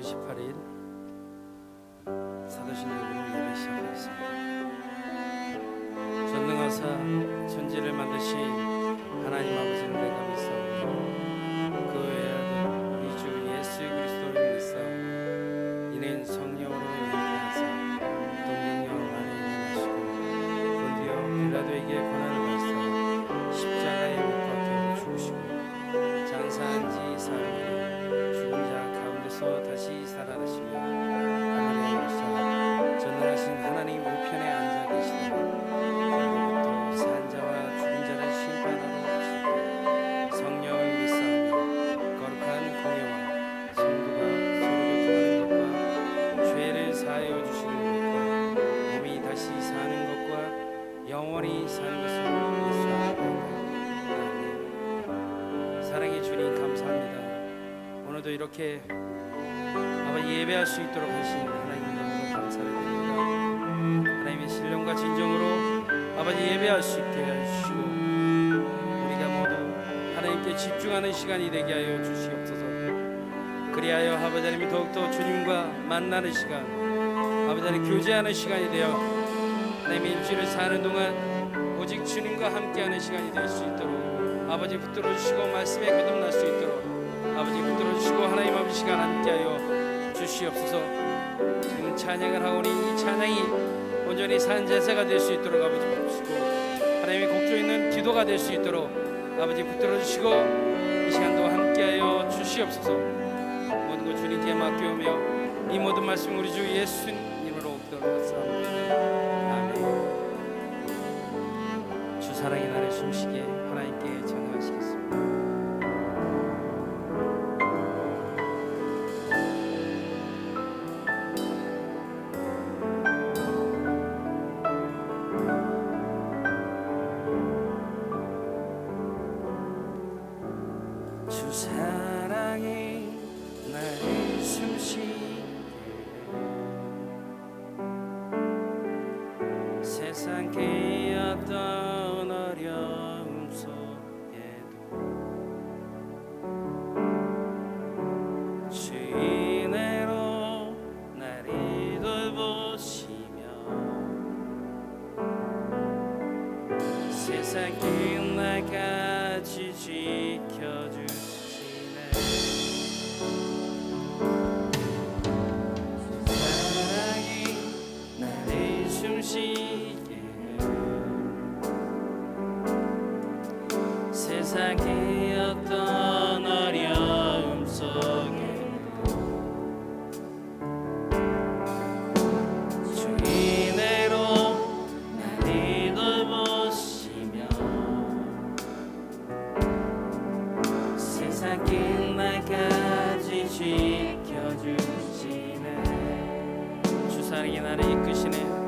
18일 사도신경으로 예배 시작하겠습니다. 전능하사 천지를 만드신 하나님 아버지를 내가 믿사오니 그 외의 아들 우리 주 예수 그리스도를 믿사오니 이는 성령으로 인하사 동력령으로 안에 임하시고 본디오 빌라도에게 고난을 받사 십자가에 못 박혀 죽으시고 장사한 지 사흘 죽은 자 가운데서 다시 살아나시며 하늘에 올라 전능하신 하나님 우편에 앉아 계시다가 그로부터 산 자와 죽은 자를 심판하러 오시고 성령을 믿사오며 거룩한 공예와 성도가 서로 교통하는 것과 죄를 사하여 주시는 것과 몸이 다시 사는 것과 영원히 사는 것을 믿사옵나이다. 아멘. 사랑의 주님 감사합니다. 오늘도 이렇게 아버지 예배할 수 있도록 하신 하나님 너무나 감사를 드립니다. 하나님의 신령과 진정으로 아버지 예배할 수 있게 해주시고 우리가 모두 하나님께 집중하는 시간이 되게 하여 주시옵소서. 그리하여 아버지 하나님이 더욱더 주님과 만나는 시간, 아버지 하나님 교제하는 시간이 되어 하나님의 일주일을 사는 동안 오직 주님과 함께하는 시간이 될 수 있도록 아버지 붙들어 주시고 말씀에 거듭날 수 있도록 아버지 붙들어 주시고 하나님 아버지 시간 함께하여 주시옵소서. 지금 찬양을 하오니 이 찬양이 온전히 산 제사가 될 수 있도록 아버지 붙드시고 하나님의 곡조 있는 기도가 될 수 있도록 아버지 붙들어 주시고 이 시간도 함께하여 주시옵소서. 모든 것 주님께 맡겨오며 이 모든 말씀 우리 주 예수님으로 기도합니다. 아멘. 주 사랑의 날에 숨쉬게 하나님께 전하시겠습니다. 사랑이 나를 숨쉬게 세상 깨었던 어려움 속에도 주의 은혜로 나를 돌보시며 세상 끝날까지 지켜주시네. 숨쉬게 세상 깨었던 어려움 속에 주의 은혜로 나를 돌보시며 세상 끝날까지 지켜주시네. 주 사랑이 나를 이끄시네.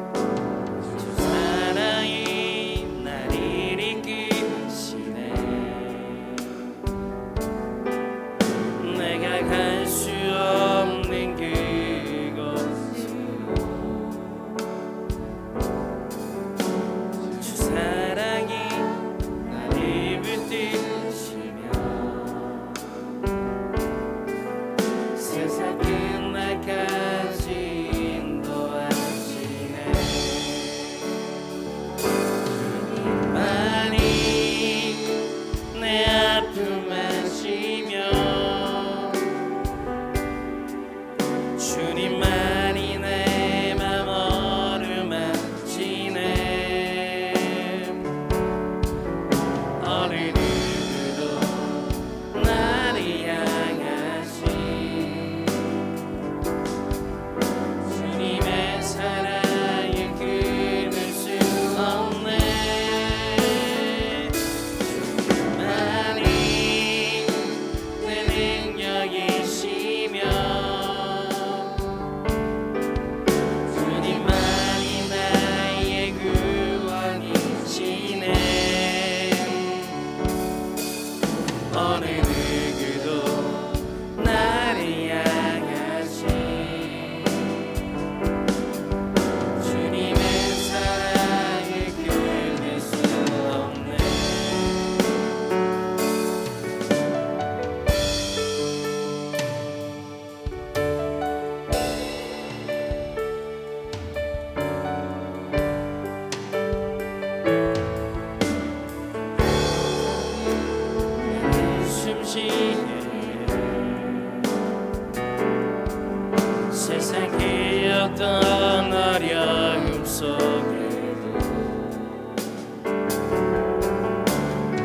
어떤 어려움 속에도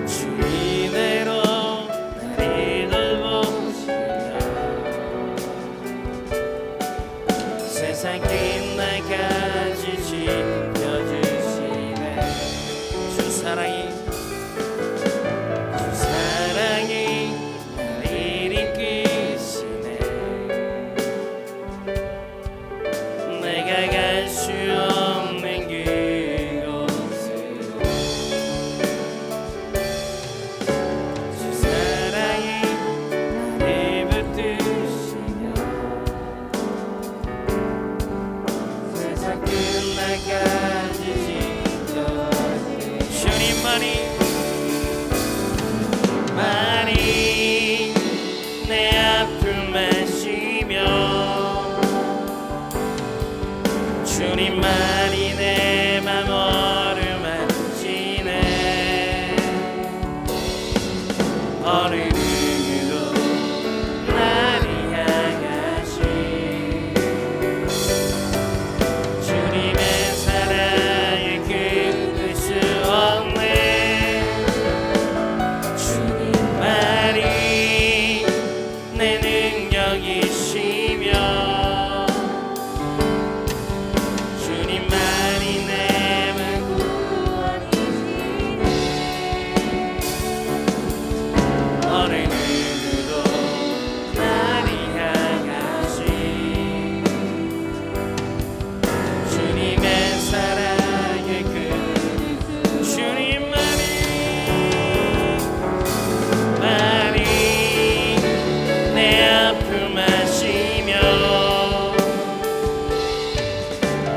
주의대로 나를 돌보시며 세상 끝날까지 지켜주시네. 주 사랑이 나를 이끌시네. 내가 갈 수 없는 그곳으로 주 사랑이 나를 붙드시며 세상 끝날까지 지켜주시네. 주님만이 내 아픔 아시며 주님만이 내 맘 어루만지네. 어느 누구도 나를 향하시 주님의 사랑을 끊을 수 없네. 주님만이 내 능력이시며 주님만이 내 맘 구원이시네. 어느 누구도 나를 향하시 주님의 사랑을 주님만이 내 아픔 아시며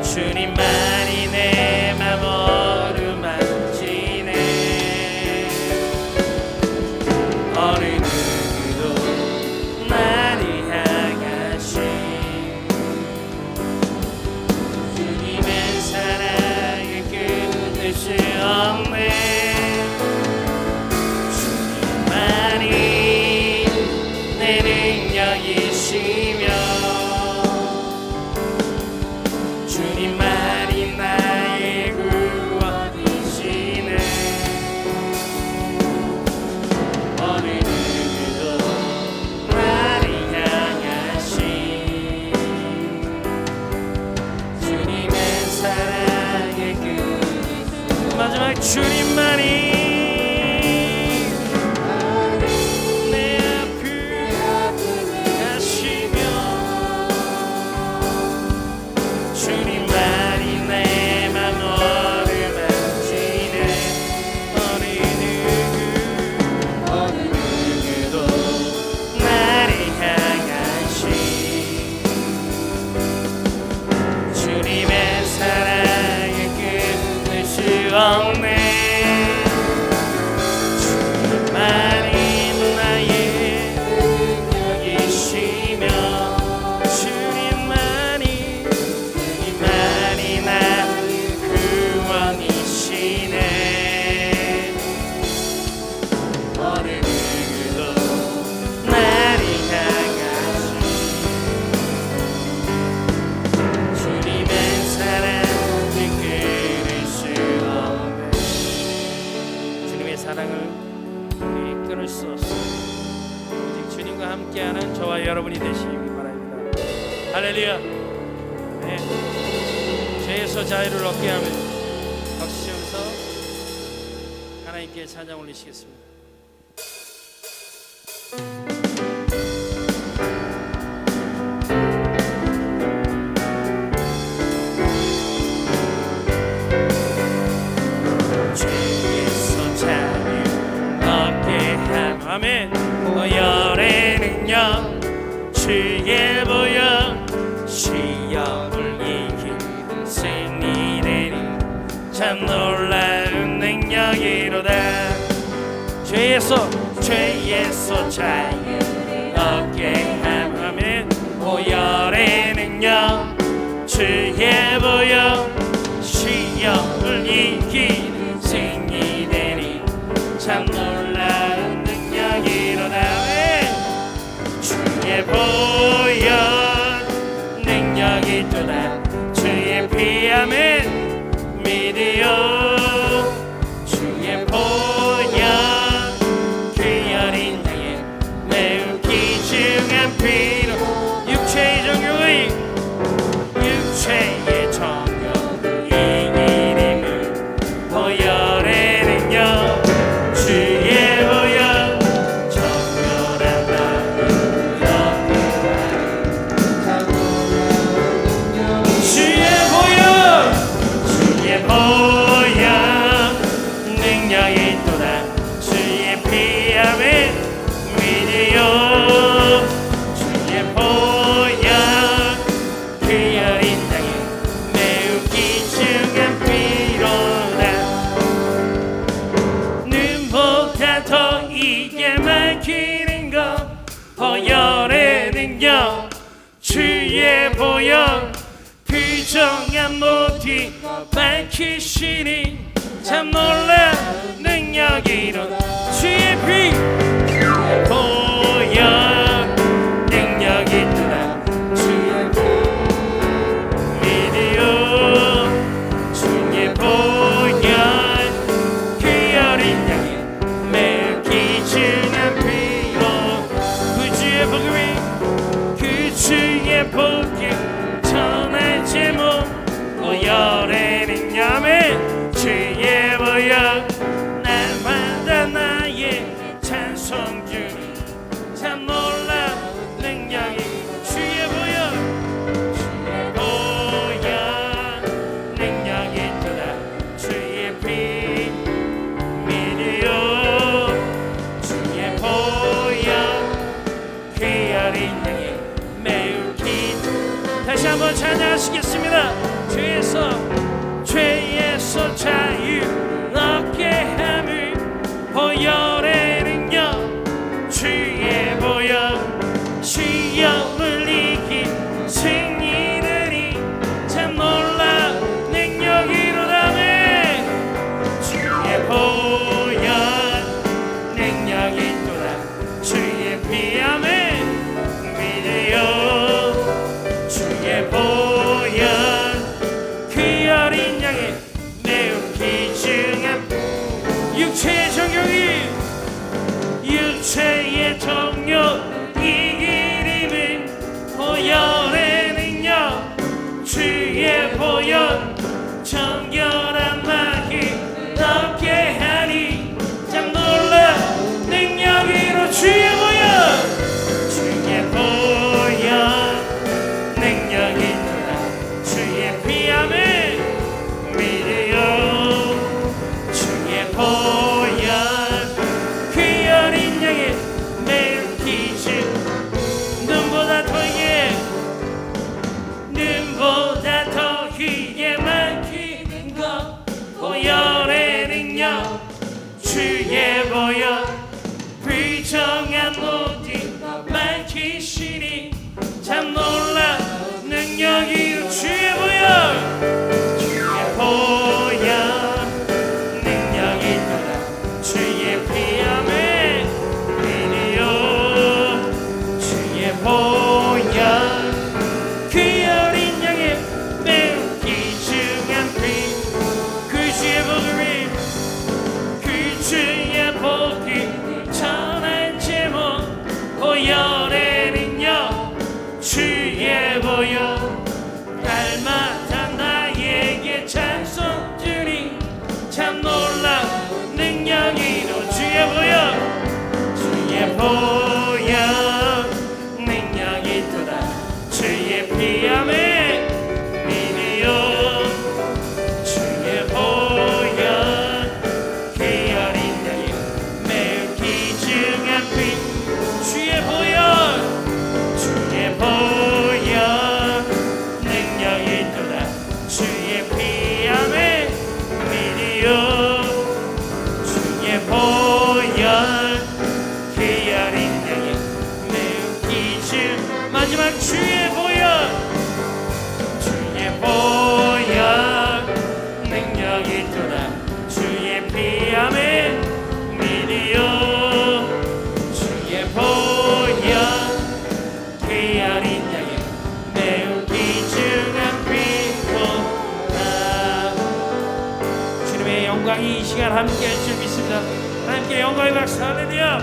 주님만이 내 맘 어루만지네. 어느 누구도 나를 향하시 주님의 사랑을 끊을 수 없네. 주님만이 내 능력이시며 주님만이 나의 구원이시네. 어느 누구도 나를 향하시 주님의 사랑의 마지막 주님만이 내 아픔 아시며 주님만이 내 맘 어루만지네. 어느 누구도 나를 향하시 주님의 사랑을 끊을 수 없네. 주님만이 나의 능력이시며 주님만이 나의 구원이시네. 어느 누구도 나를 향하시 주님의 사랑을 끊을 수 없네. 주님의 사랑을 우리 끊을 수 없습니다. 오직 주님과 함께하는 저와 여러분이 되시기 바랍니다. 할렐루야. 네. 죄에서 자유를 얻게 하며 박수치면서 하나님께 찬양 올리시겠습니다. 죄에서 자유 얻게 함 아멘. 열의 능력 주의 보여 시험을 이긴 승리되니 참 놀라운 능력이로다. 죄에서 자유를 얻게 함 아멘. 오열의 능력 주의 보여 시험을 이긴 승리되니 참 놀라운 능력이로다. 주의 보여 능력이 또다. 피함은 믿으요 주의 보혈 그 어린 양의 매우 귀중한 피로 육체의 정욕을 이기림을 보혈의 능력 주의 보혈 정결한 주의 보혈 능력이 있도다 주의 피함을 믿으요 주의 보혈 그 어린 양의 매우 귀중한 피로다 눈보다 더 이게 막히는 것 보혈의 능력 주의 보혈 부정한 모든 밝히시니 참 놀라 능력이로 주의 피 보혈 능력이 있도다 주의 믿으요 주의 보혈 그 어린 양의 매우 귀중한 피로 그 주의 복음이 그 주의 복음 전할 제목 보혈의 능력을 주의 보혈 날마다 나의 찬송 주니 참 놀라 능력이 주의 보혈 능력이 있도다 주의 피 믿으요 주의 보혈 그 어린 양의 매우 다시 한번 찬양하시겠습니다. 죄에서 자유 얻게 함을 보혈의 능력 주의 보혈 시험을 이기 승리들이 참 놀라 능력이로다네 주의 보혈 능력이 있도다 주의 피함을 믿으요 주의 보혈 그 어린 양의 매우 귀중한 육체의 정욕 이기림을 보혈의 능력 주의 보혈 정결한 마귀 얻게 하니 참 놀라 능력이로 주의 보혈 주의 보혈 능력이 있도다 주의 피함을 믿으요 주의 보혈 그 어린 양의 매우 귀중 눈보다 더 크게 막히는 것 보혈의 능력 주의 보혈 불정한 모든 밝히시니 참 놀라 능력이 주의 보혈 주의 보혈 능력이 있도다 주의 피함을 믿으요 주의 보혈 그 어린 양의 매우 귀중한 피 그 주의 복음이 그 주의 복음 전할 제목 보혈의 능력 주의 보혈 날마다 나에게 찬송 주니 참 놀라 능력이로 주의 보혈 능력이 있도다 주의 피함을 믿으요 주의 보혈 그 어린 양의 매우 귀중한 피 주의 보혈 능력이 있도다 주의 피함을 믿으요 주의 보혈 그 어린 양의 매우 귀중 마지막 주의 보혈 능력이 있도다 주의 피함을 믿으요 주의 보혈 그 어린 양의 매우 귀중한 피로 시간 함께 할 줄 믿습니다. 하나님께 영광의 박수. 할렐루야.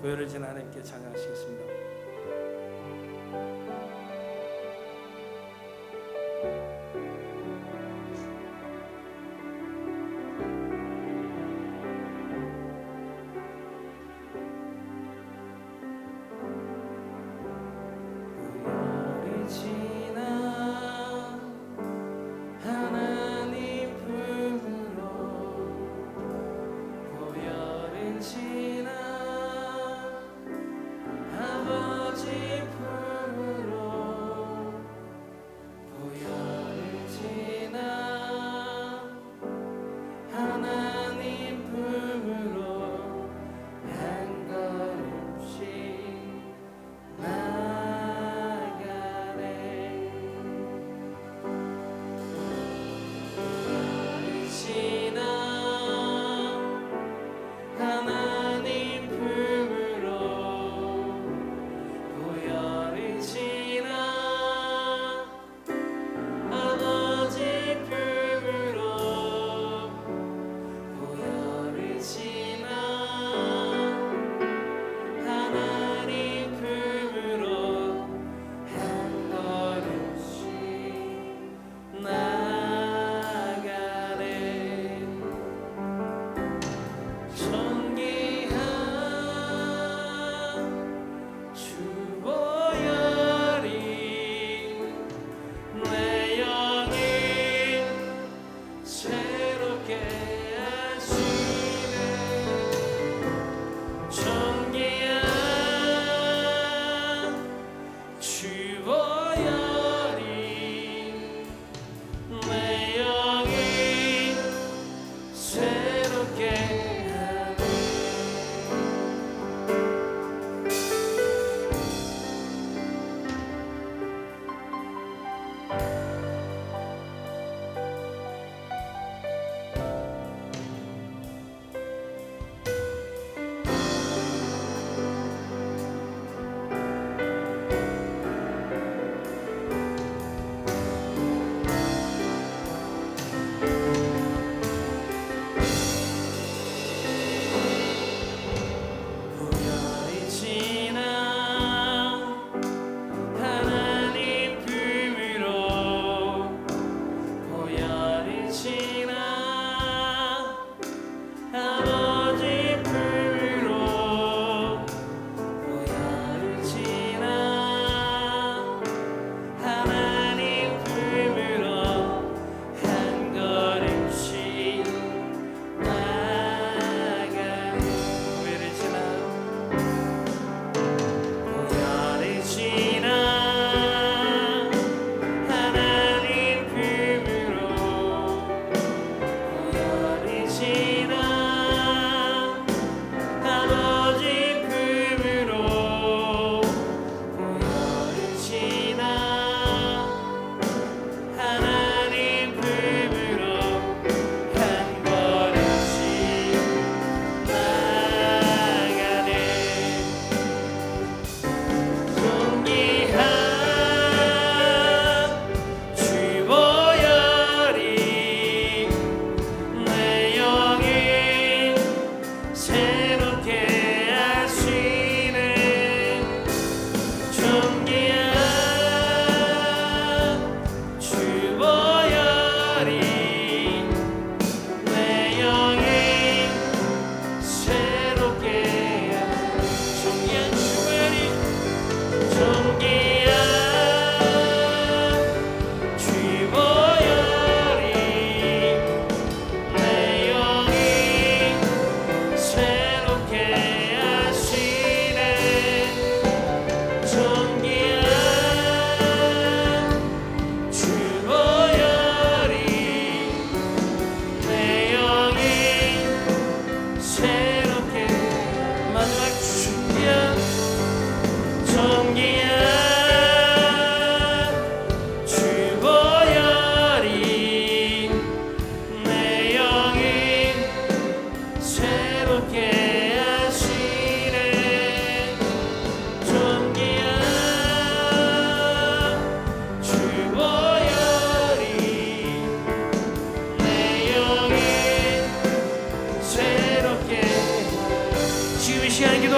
보혈을 진 하나님께 찬양하시겠습니다. 지나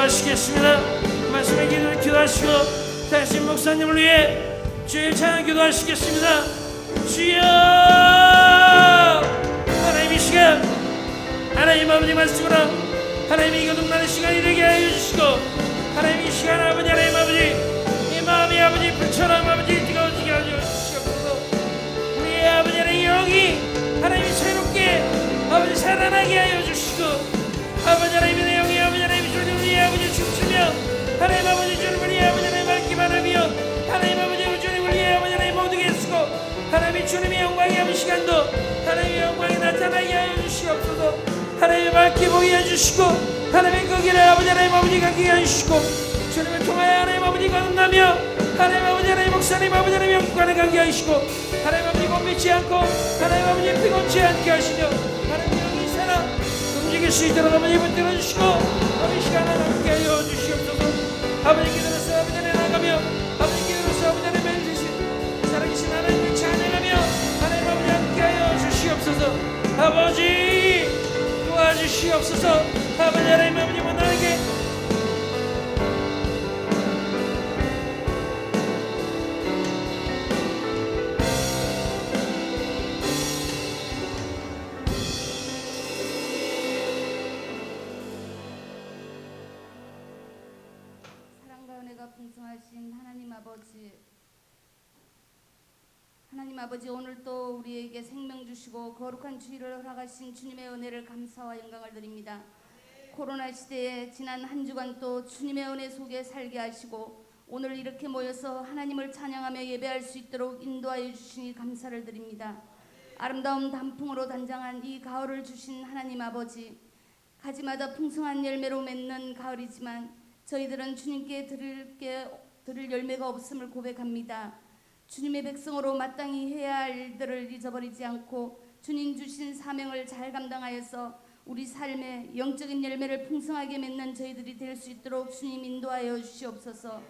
기도하시겠습니다. 말씀의 기도를 기도하시고 다시 목사님을 위해 주의 찬양 기도하시겠습니다. 주여, 하나님 이 시간 하나님 아버지 말씀으로 하나님이 거듭나는 시간이 되게 하여 주시고, 하나님 이 시간 아버지 하나님 아버지 이 마음이 아버지 불처럼 아버지 뜨거워지게 하여 주시옵소서. 우리의 아버지 하나님 영이 하나님이 새롭게 아버지 살아나게 하여 주시고, 아버지 하나님의 영이 아버지 하나님 주님 우리 아버지 춤추며 하나님 아버지 주님 우리 아버지 하나님 밝기만 하며 하나님 아버지 주님 우리 아버지 하나님 모두게 쓰고 하나님의 주님의 영광이 아버지 시간도 하나님의 영광이 나타나게 하여 주시옵소서. 하나님의 밝게 보게 해주시고 하나님의 그 길을 아버지 하나님 아버지 가게 해주시고 주님을 통하여 하나님 아버지 거듭나며 하나님 아버지 하나님 목사님 아버지 하나님 영광을 가게 하시고 하나님 아버지 곤비치 않고 하나님 아버지 피곤치 않게 하시며 하나님 영이 살아 움직일 수 있도록 아버지 붙들어 주시고 아버지 시간을 함께 하여 주시옵소서. 아버지 기도로서 아버지 하나님 나가며 아버지 기도로서 아버지 하나님 해주신 살아계신 하나님을 찬양하며 하나님 아버지 함께 하여 주시옵소서. 아버지 도와주시옵소서. 아버지 하나님 아버지 원하게 사랑과 은혜가 풍성하신 하나님 아버지 오늘도 우리에게 생명 주시고 거룩한 주일을 허락하신 주님의 은혜를 감사와 영광을 드립니다. 코로나 시대에 지난 한 주간 또 주님의 은혜 속에 살게 하시고 오늘 이렇게 모여서 하나님을 찬양하며 예배할 수 있도록 인도하여 주시니 감사를 드립니다. 아름다운 단풍으로 단장한 이 가을을 주신 하나님 아버지, 가지마다 풍성한 열매로 맺는 가을이지만 저희들은 주님께 드릴 열매가 없음을 고백합니다. 주님의 백성으로 마땅히 해야 할 일들을 잊어버리지 않고 주님 주신 사명을 잘 감당하여서 우리 삶에 영적인 열매를 풍성하게 맺는 저희들이 될 수 있도록 주님 인도하여 주시옵소서.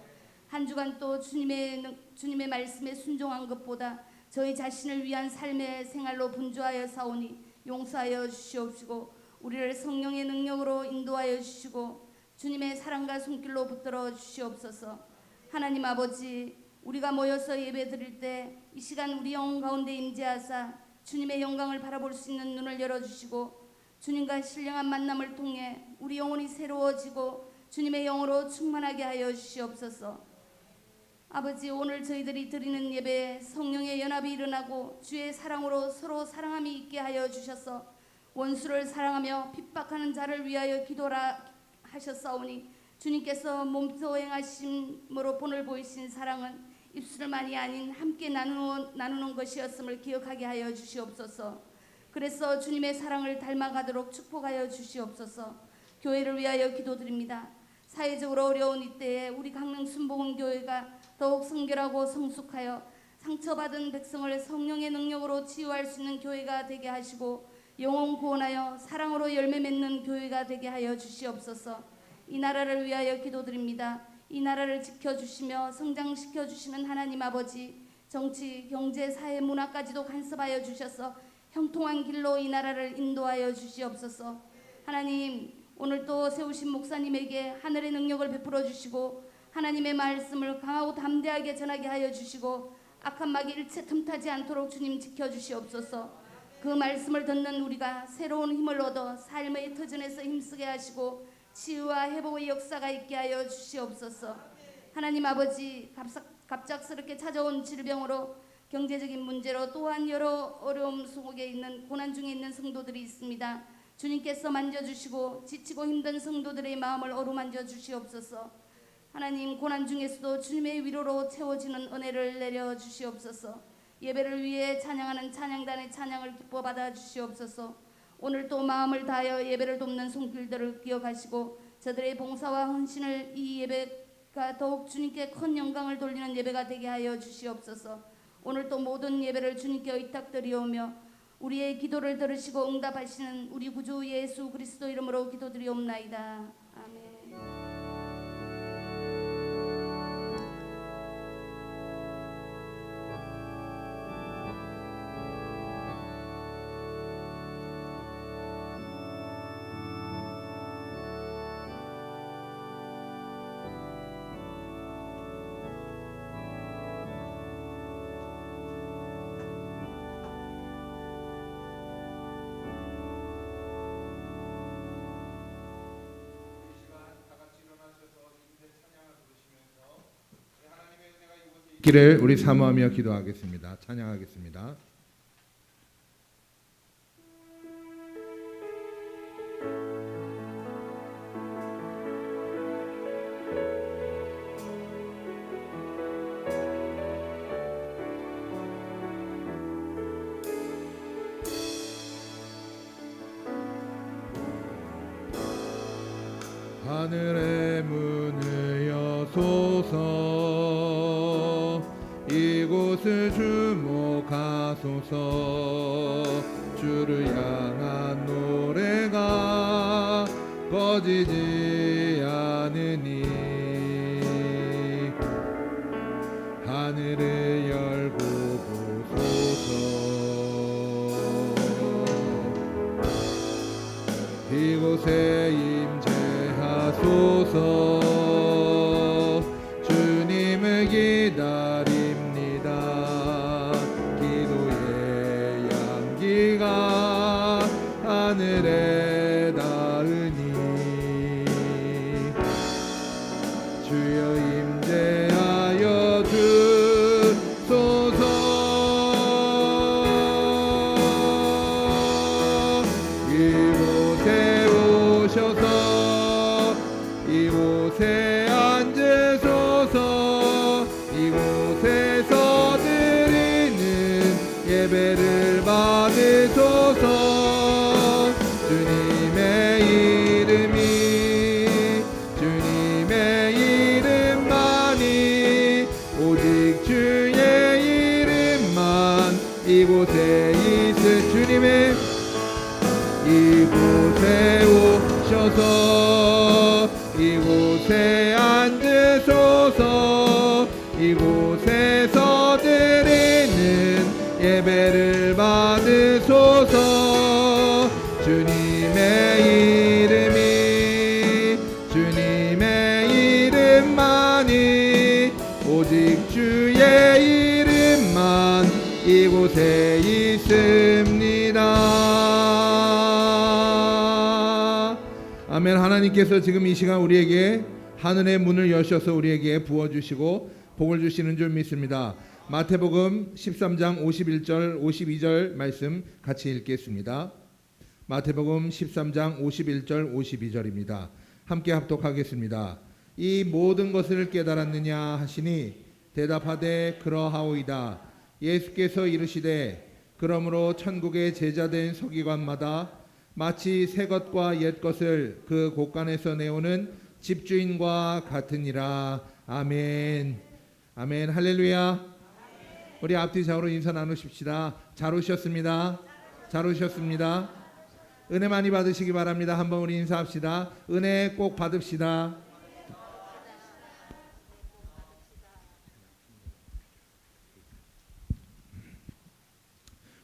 한 주간 또 주님의 말씀에 순종한 것보다 저희 자신을 위한 삶의 생활로 분주하여 사오니 용서하여 주시옵시고 우리를 성령의 능력으로 인도하여 주시고 주님의 사랑과 손길로 붙들어 주시옵소서. 하나님 아버지, 우리가 모여서 예배 드릴 때 이 시간 우리 영혼 가운데 임재하사 주님의 영광을 바라볼 수 있는 눈을 열어주시고 주님과 신령한 만남을 통해 우리 영혼이 새로워지고 주님의 영으로 충만하게 하여 주시옵소서. 아버지, 오늘 저희들이 드리는 예배에 성령의 연합이 일어나고 주의 사랑으로 서로 사랑함이 있게 하여 주셔서 원수를 사랑하며 핍박하는 자를 위하여 기도라 하셨사오니 주님께서 몸소 행하심으로 본을 보이신 사랑은 입술만이 아닌 함께 나누는 것이었음을 기억하게 하여 주시옵소서. 그래서 주님의 사랑을 닮아가도록 축복하여 주시옵소서. 교회를 위하여 기도드립니다. 사회적으로 어려운 이때에 우리 강릉 순복음교회가 더욱 성결하고 성숙하여 상처받은 백성을 성령의 능력으로 치유할 수 있는 교회가 되게 하시고 영혼 구원하여 사랑으로 열매 맺는 교회가 되게 하여 주시옵소서. 이 나라를 위하여 기도드립니다. 이 나라를 지켜주시며 성장시켜 주시는 하나님 아버지, 정치, 경제, 사회, 문화까지도 간섭하여 주셔서 형통한 길로 이 나라를 인도하여 주시옵소서. 하나님, 오늘 또 세우신 목사님에게 하늘의 능력을 베풀어 주시고 하나님의 말씀을 강하고 담대하게 전하게 하여 주시고 악한 마귀 일체 틈타지 않도록 주님 지켜주시옵소서. 그 말씀을 듣는 우리가 새로운 힘을 얻어 삶의 터전에서 힘쓰게 하시고 치유와 회복의 역사가 있게 하여 주시옵소서. 하나님 아버지, 갑작스럽게 찾아온 질병으로 경제적인 문제로 또한 여러 어려움 속에 있는 고난 중에 있는 성도들이 있습니다. 주님께서 만져주시고 지치고 힘든 성도들의 마음을 어루만져 주시옵소서. 하나님, 고난 중에서도 주님의 위로로 채워지는 은혜를 내려 주시옵소서. 예배를 위해 찬양하는 찬양단의 찬양을 기뻐 받아 주시옵소서. 오늘 또 마음을 다하여 예배를 돕는 손길들을 기억하시고 저들의 봉사와 헌신을 이 예배가 더욱 주님께 큰 영광을 돌리는 예배가 되게 하여 주시옵소서. 오늘 또 모든 예배를 주님께 의탁드리오며 우리의 기도를 들으시고 응답하시는 우리 구주 예수 그리스도 이름으로 기도드리옵나이다. 아멘. 기를 우리 사모하며 기도하겠습니다. 찬양하겠습니다. 하늘의 문을 여소서 이곳을 주목하소서 주를 향한 노래가 꺼지지 않으니 하늘을 열고 보소서 이곳에 임재하소서 주님을 기다립니다. 기도의 향기가 하늘에 닿으니 주여 임재하여 주소서. 이곳에 오셔서 이곳에 앉으소서. 이곳에서 드리는 예배를 받으소서. 주님의 이름이 주님의 이름만이 오직 주의 이름만 이곳에 있을 주님의 이곳에 오셔서 이곳에 앉으소서. 이곳에서 드리는 예배를 받으소서. 주님의 이름이 주님의 이름만이 오직 주의 이름만 이곳에 있습니다. 아멘. 하나님께서 지금 이 시간 우리에게 하늘의 문을 여셔서 우리에게 부어주시고 복을 주시는 줄 믿습니다. 마태복음 13장 51절 52절 말씀 같이 읽겠습니다. 마태복음 13장 51절 52절입니다. 함께 합독하겠습니다. 이 모든 것을 깨달았느냐 하시니 대답하되 그러하오이다. 예수께서 이르시되 그러므로 천국의 제자된 서기관마다 마치 새 것과 옛 것을 그 곳간에서 내오는 집주인과 같으니라. 아멘. 아멘. 할렐루야. 우리 앞뒤 좌우로 인사 나누십시다. 잘 오셨습니다. 잘 오셨습니다. 은혜 많이 받으시기 바랍니다. 한번 우리 인사합시다. 은혜 꼭 받읍시다.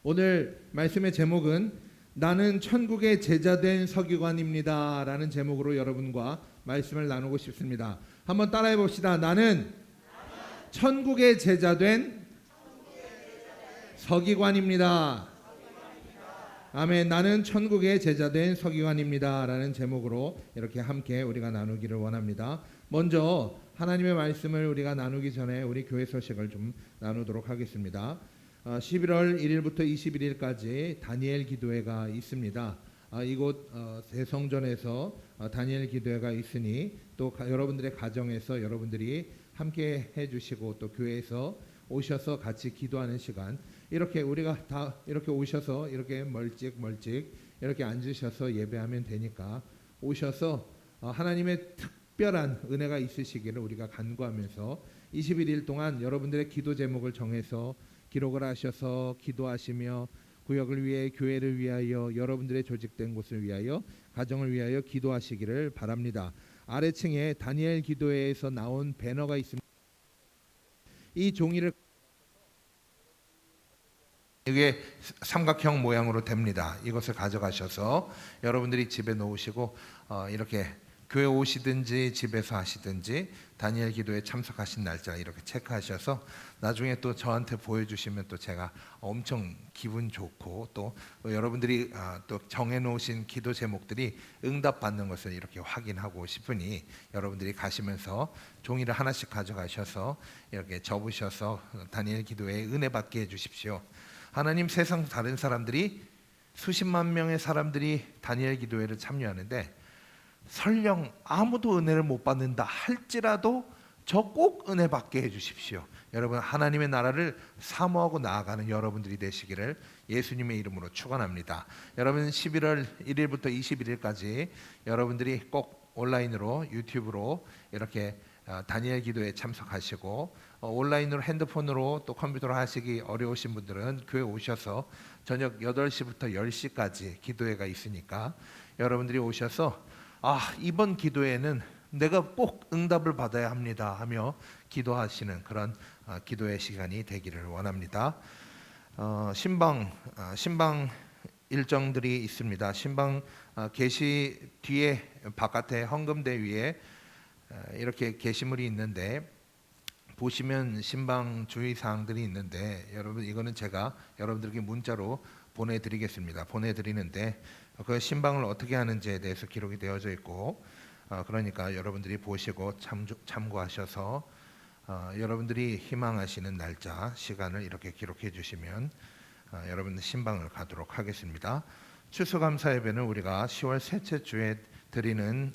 오늘 말씀의 제목은 나는 천국의 제자된 서기관입니다 라는 제목으로 여러분과 말씀을 나누고 싶습니다. 한번 따라해 봅시다. 나는 천국의 제자된 서기관입니다. 아멘. 나는 천국의 제자된 서기관입니다 라는 제목으로 이렇게 함께 우리가 나누기를 원합니다. 먼저 하나님의 말씀을 우리가 나누기 전에 우리 교회 소식을 좀 나누도록 하겠습니다. 11월 1일부터 21일까지 다니엘 기도회가 있습니다. 이곳 대성전에서 다니엘 기도회가 있으니 또 여러분들의 가정에서 여러분들이 함께 해주시고 또 교회에서 오셔서 같이 기도하는 시간, 이렇게 우리가 다 이렇게 오셔서 이렇게 멀찍 이렇게 앉으셔서 예배하면 되니까 오셔서 하나님의 특별한 은혜가 있으시기를 우리가 간구하면서 21일 동안 여러분들의 기도 제목을 정해서 기록을 하셔서 기도하시며 구역을 위해 교회를 위하여 여러분들의 조직된 곳을 위하여 가정을 위하여 기도하시기를 바랍니다. 아래층에 다니엘 기도회에서 나온 배너가 있습니다. 이 종이를 이게 삼각형 모양으로 됩니다. 이것을 가져가셔서 여러분들이 집에 놓으시고 이렇게 교회 오시든지 집에서 하시든지 다니엘 기도에 참석하신 날짜 이렇게 체크하셔서 나중에 또 저한테 보여주시면 또 제가 엄청 기분 좋고 또 여러분들이 또 정해놓으신 기도 제목들이 응답받는 것을 이렇게 확인하고 싶으니 여러분들이 가시면서 종이를 하나씩 가져가셔서 이렇게 접으셔서 다니엘 기도에 은혜 받게 해주십시오. 하나님, 세상 다른 사람들이 수십만 명의 사람들이 다니엘 기도회를 참여하는데 설령 아무도 은혜를 못 받는다 할지라도 저 꼭 은혜 받게 해주십시오. 여러분, 하나님의 나라를 사모하고 나아가는 여러분들이 되시기를 예수님의 이름으로 축원합니다. 여러분, 11월 1일부터 21일까지 여러분들이 꼭 온라인으로 유튜브로 이렇게 다니엘 기도에 참석하시고 온라인으로 핸드폰으로 또 컴퓨터로 하시기 어려우신 분들은 교회 오셔서 저녁 8시부터 10시까지 기도회가 있으니까 여러분들이 오셔서 이번 기도회는 내가 꼭 응답을 받아야 합니다 하며 기도하시는 그런 기도의 시간이 되기를 원합니다. 신방 일정들이 있습니다. 신방 게시 뒤에 바깥에 헌금대 위에 이렇게 게시물이 있는데 보시면 신방 주의 사항들이 있는데 여러분, 이거는 제가 여러분들에게 문자로 보내드리는데 그 신방을 어떻게 하는지에 대해서 기록이 되어져 있고 그러니까 여러분들이 보시고 참고하셔서 여러분들이 희망하시는 날짜 시간을 이렇게 기록해 주시면 여러분들 신방을 가도록 하겠습니다. 추수감사 예배는 우리가 10월 셋째 주에 드리는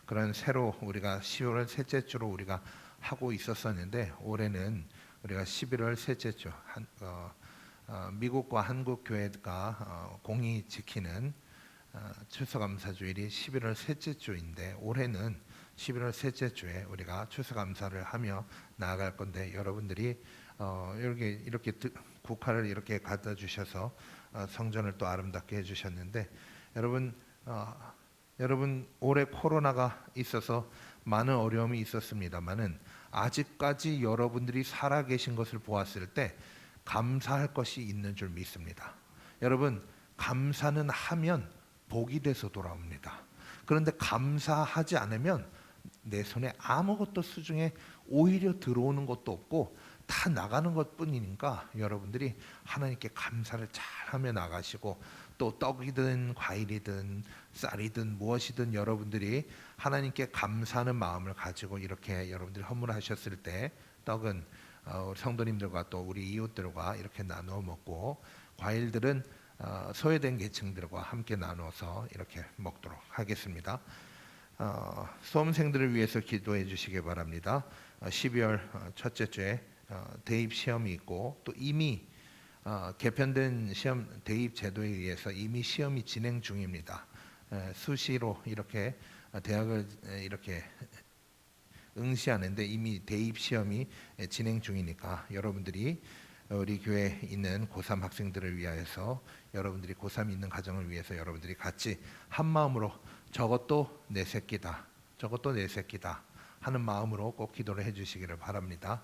그런 새로 우리가 10월 셋째 주로 우리가 하고 있었었는데 올해는 우리가 11월 셋째 주 미국과 한국 교회가 공히 지키는 추수감사주일이 11월 셋째 주인데 올해는 11월 셋째 주에 우리가 추수감사를 하며 나아갈 건데 여러분들이 이렇게 국화를 이렇게 갖다 주셔서 성전을 또 아름답게 해주셨는데 여러분 올해 코로나가 있어서 많은 어려움이 있었습니다만은 아직까지 여러분들이 살아계신 것을 보았을 때 감사할 것이 있는 줄 믿습니다. 여러분, 감사는 하면 복이 돼서 돌아옵니다. 그런데 감사하지 않으면 내 손에 아무것도 수중에 오히려 들어오는 것도 없고 다 나가는 것뿐이니까 여러분들이 하나님께 감사를 잘하며 나가시고 또 떡이든 과일이든 쌀이든 무엇이든 여러분들이 하나님께 감사하는 마음을 가지고 이렇게 여러분들이 헌물하셨을 때 떡은 성도님들과 또 우리 이웃들과 이렇게 나누어 먹고 과일들은 소외된 계층들과 함께 나눠서 이렇게 먹도록 하겠습니다. 수험생들을 위해서 기도해 주시기 바랍니다. 12월 첫째 주에 대입 시험이 있고 또 이미 개편된 시험 대입 제도에 의해서 이미 시험이 진행 중입니다. 수시로 이렇게 대학을 이렇게 응시하는데 이미 대입 시험이 진행 중이니까 여러분들이 우리 교회에 있는 고3 학생들을 위하여서 여러분들이 고3 있는 가정을 위해서 여러분들이 같이 한 마음으로 저것도 내 새끼다 하는 마음으로 꼭 기도를 해주시기를 바랍니다.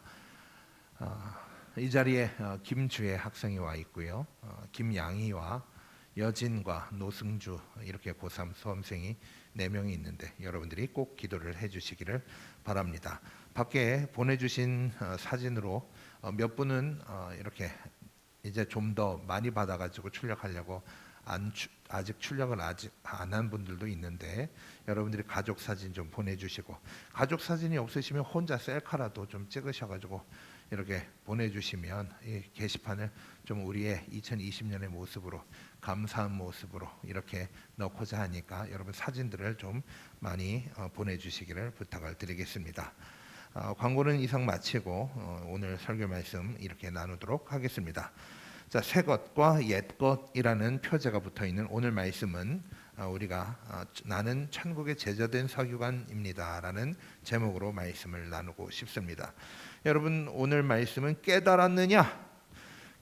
이 자리에 김주혜 학생이 와 있고요. 김양희와 여진과 노승주 이렇게 고3 수험생이 4명이 있는데 여러분들이 꼭 기도를 해주시기를 바랍니다. 밖에 보내주신 사진으로 몇 분은 이렇게 이제 좀 더 많이 받아가지고 출력하려고 아직 출력을 아직 안 한 분들도 있는데 여러분들이 가족 사진 좀 보내주시고 가족 사진이 없으시면 혼자 셀카라도 좀 찍으셔가지고 이렇게 보내주시면 이 게시판을 좀 우리의 2020년의 모습으로 감사한 모습으로 이렇게 넣고자 하니까 여러분 사진들을 좀 많이 보내주시기를 부탁을 드리겠습니다. 광고는 이상 마치고 오늘 설교 말씀 이렇게 나누도록 하겠습니다. 자, 새 것과 옛 것이라는 표제가 붙어 있는 오늘 말씀은 우리가 나는 천국의 제자된 서기관입니다라는 제목으로 말씀을 나누고 싶습니다. 여러분, 오늘 말씀은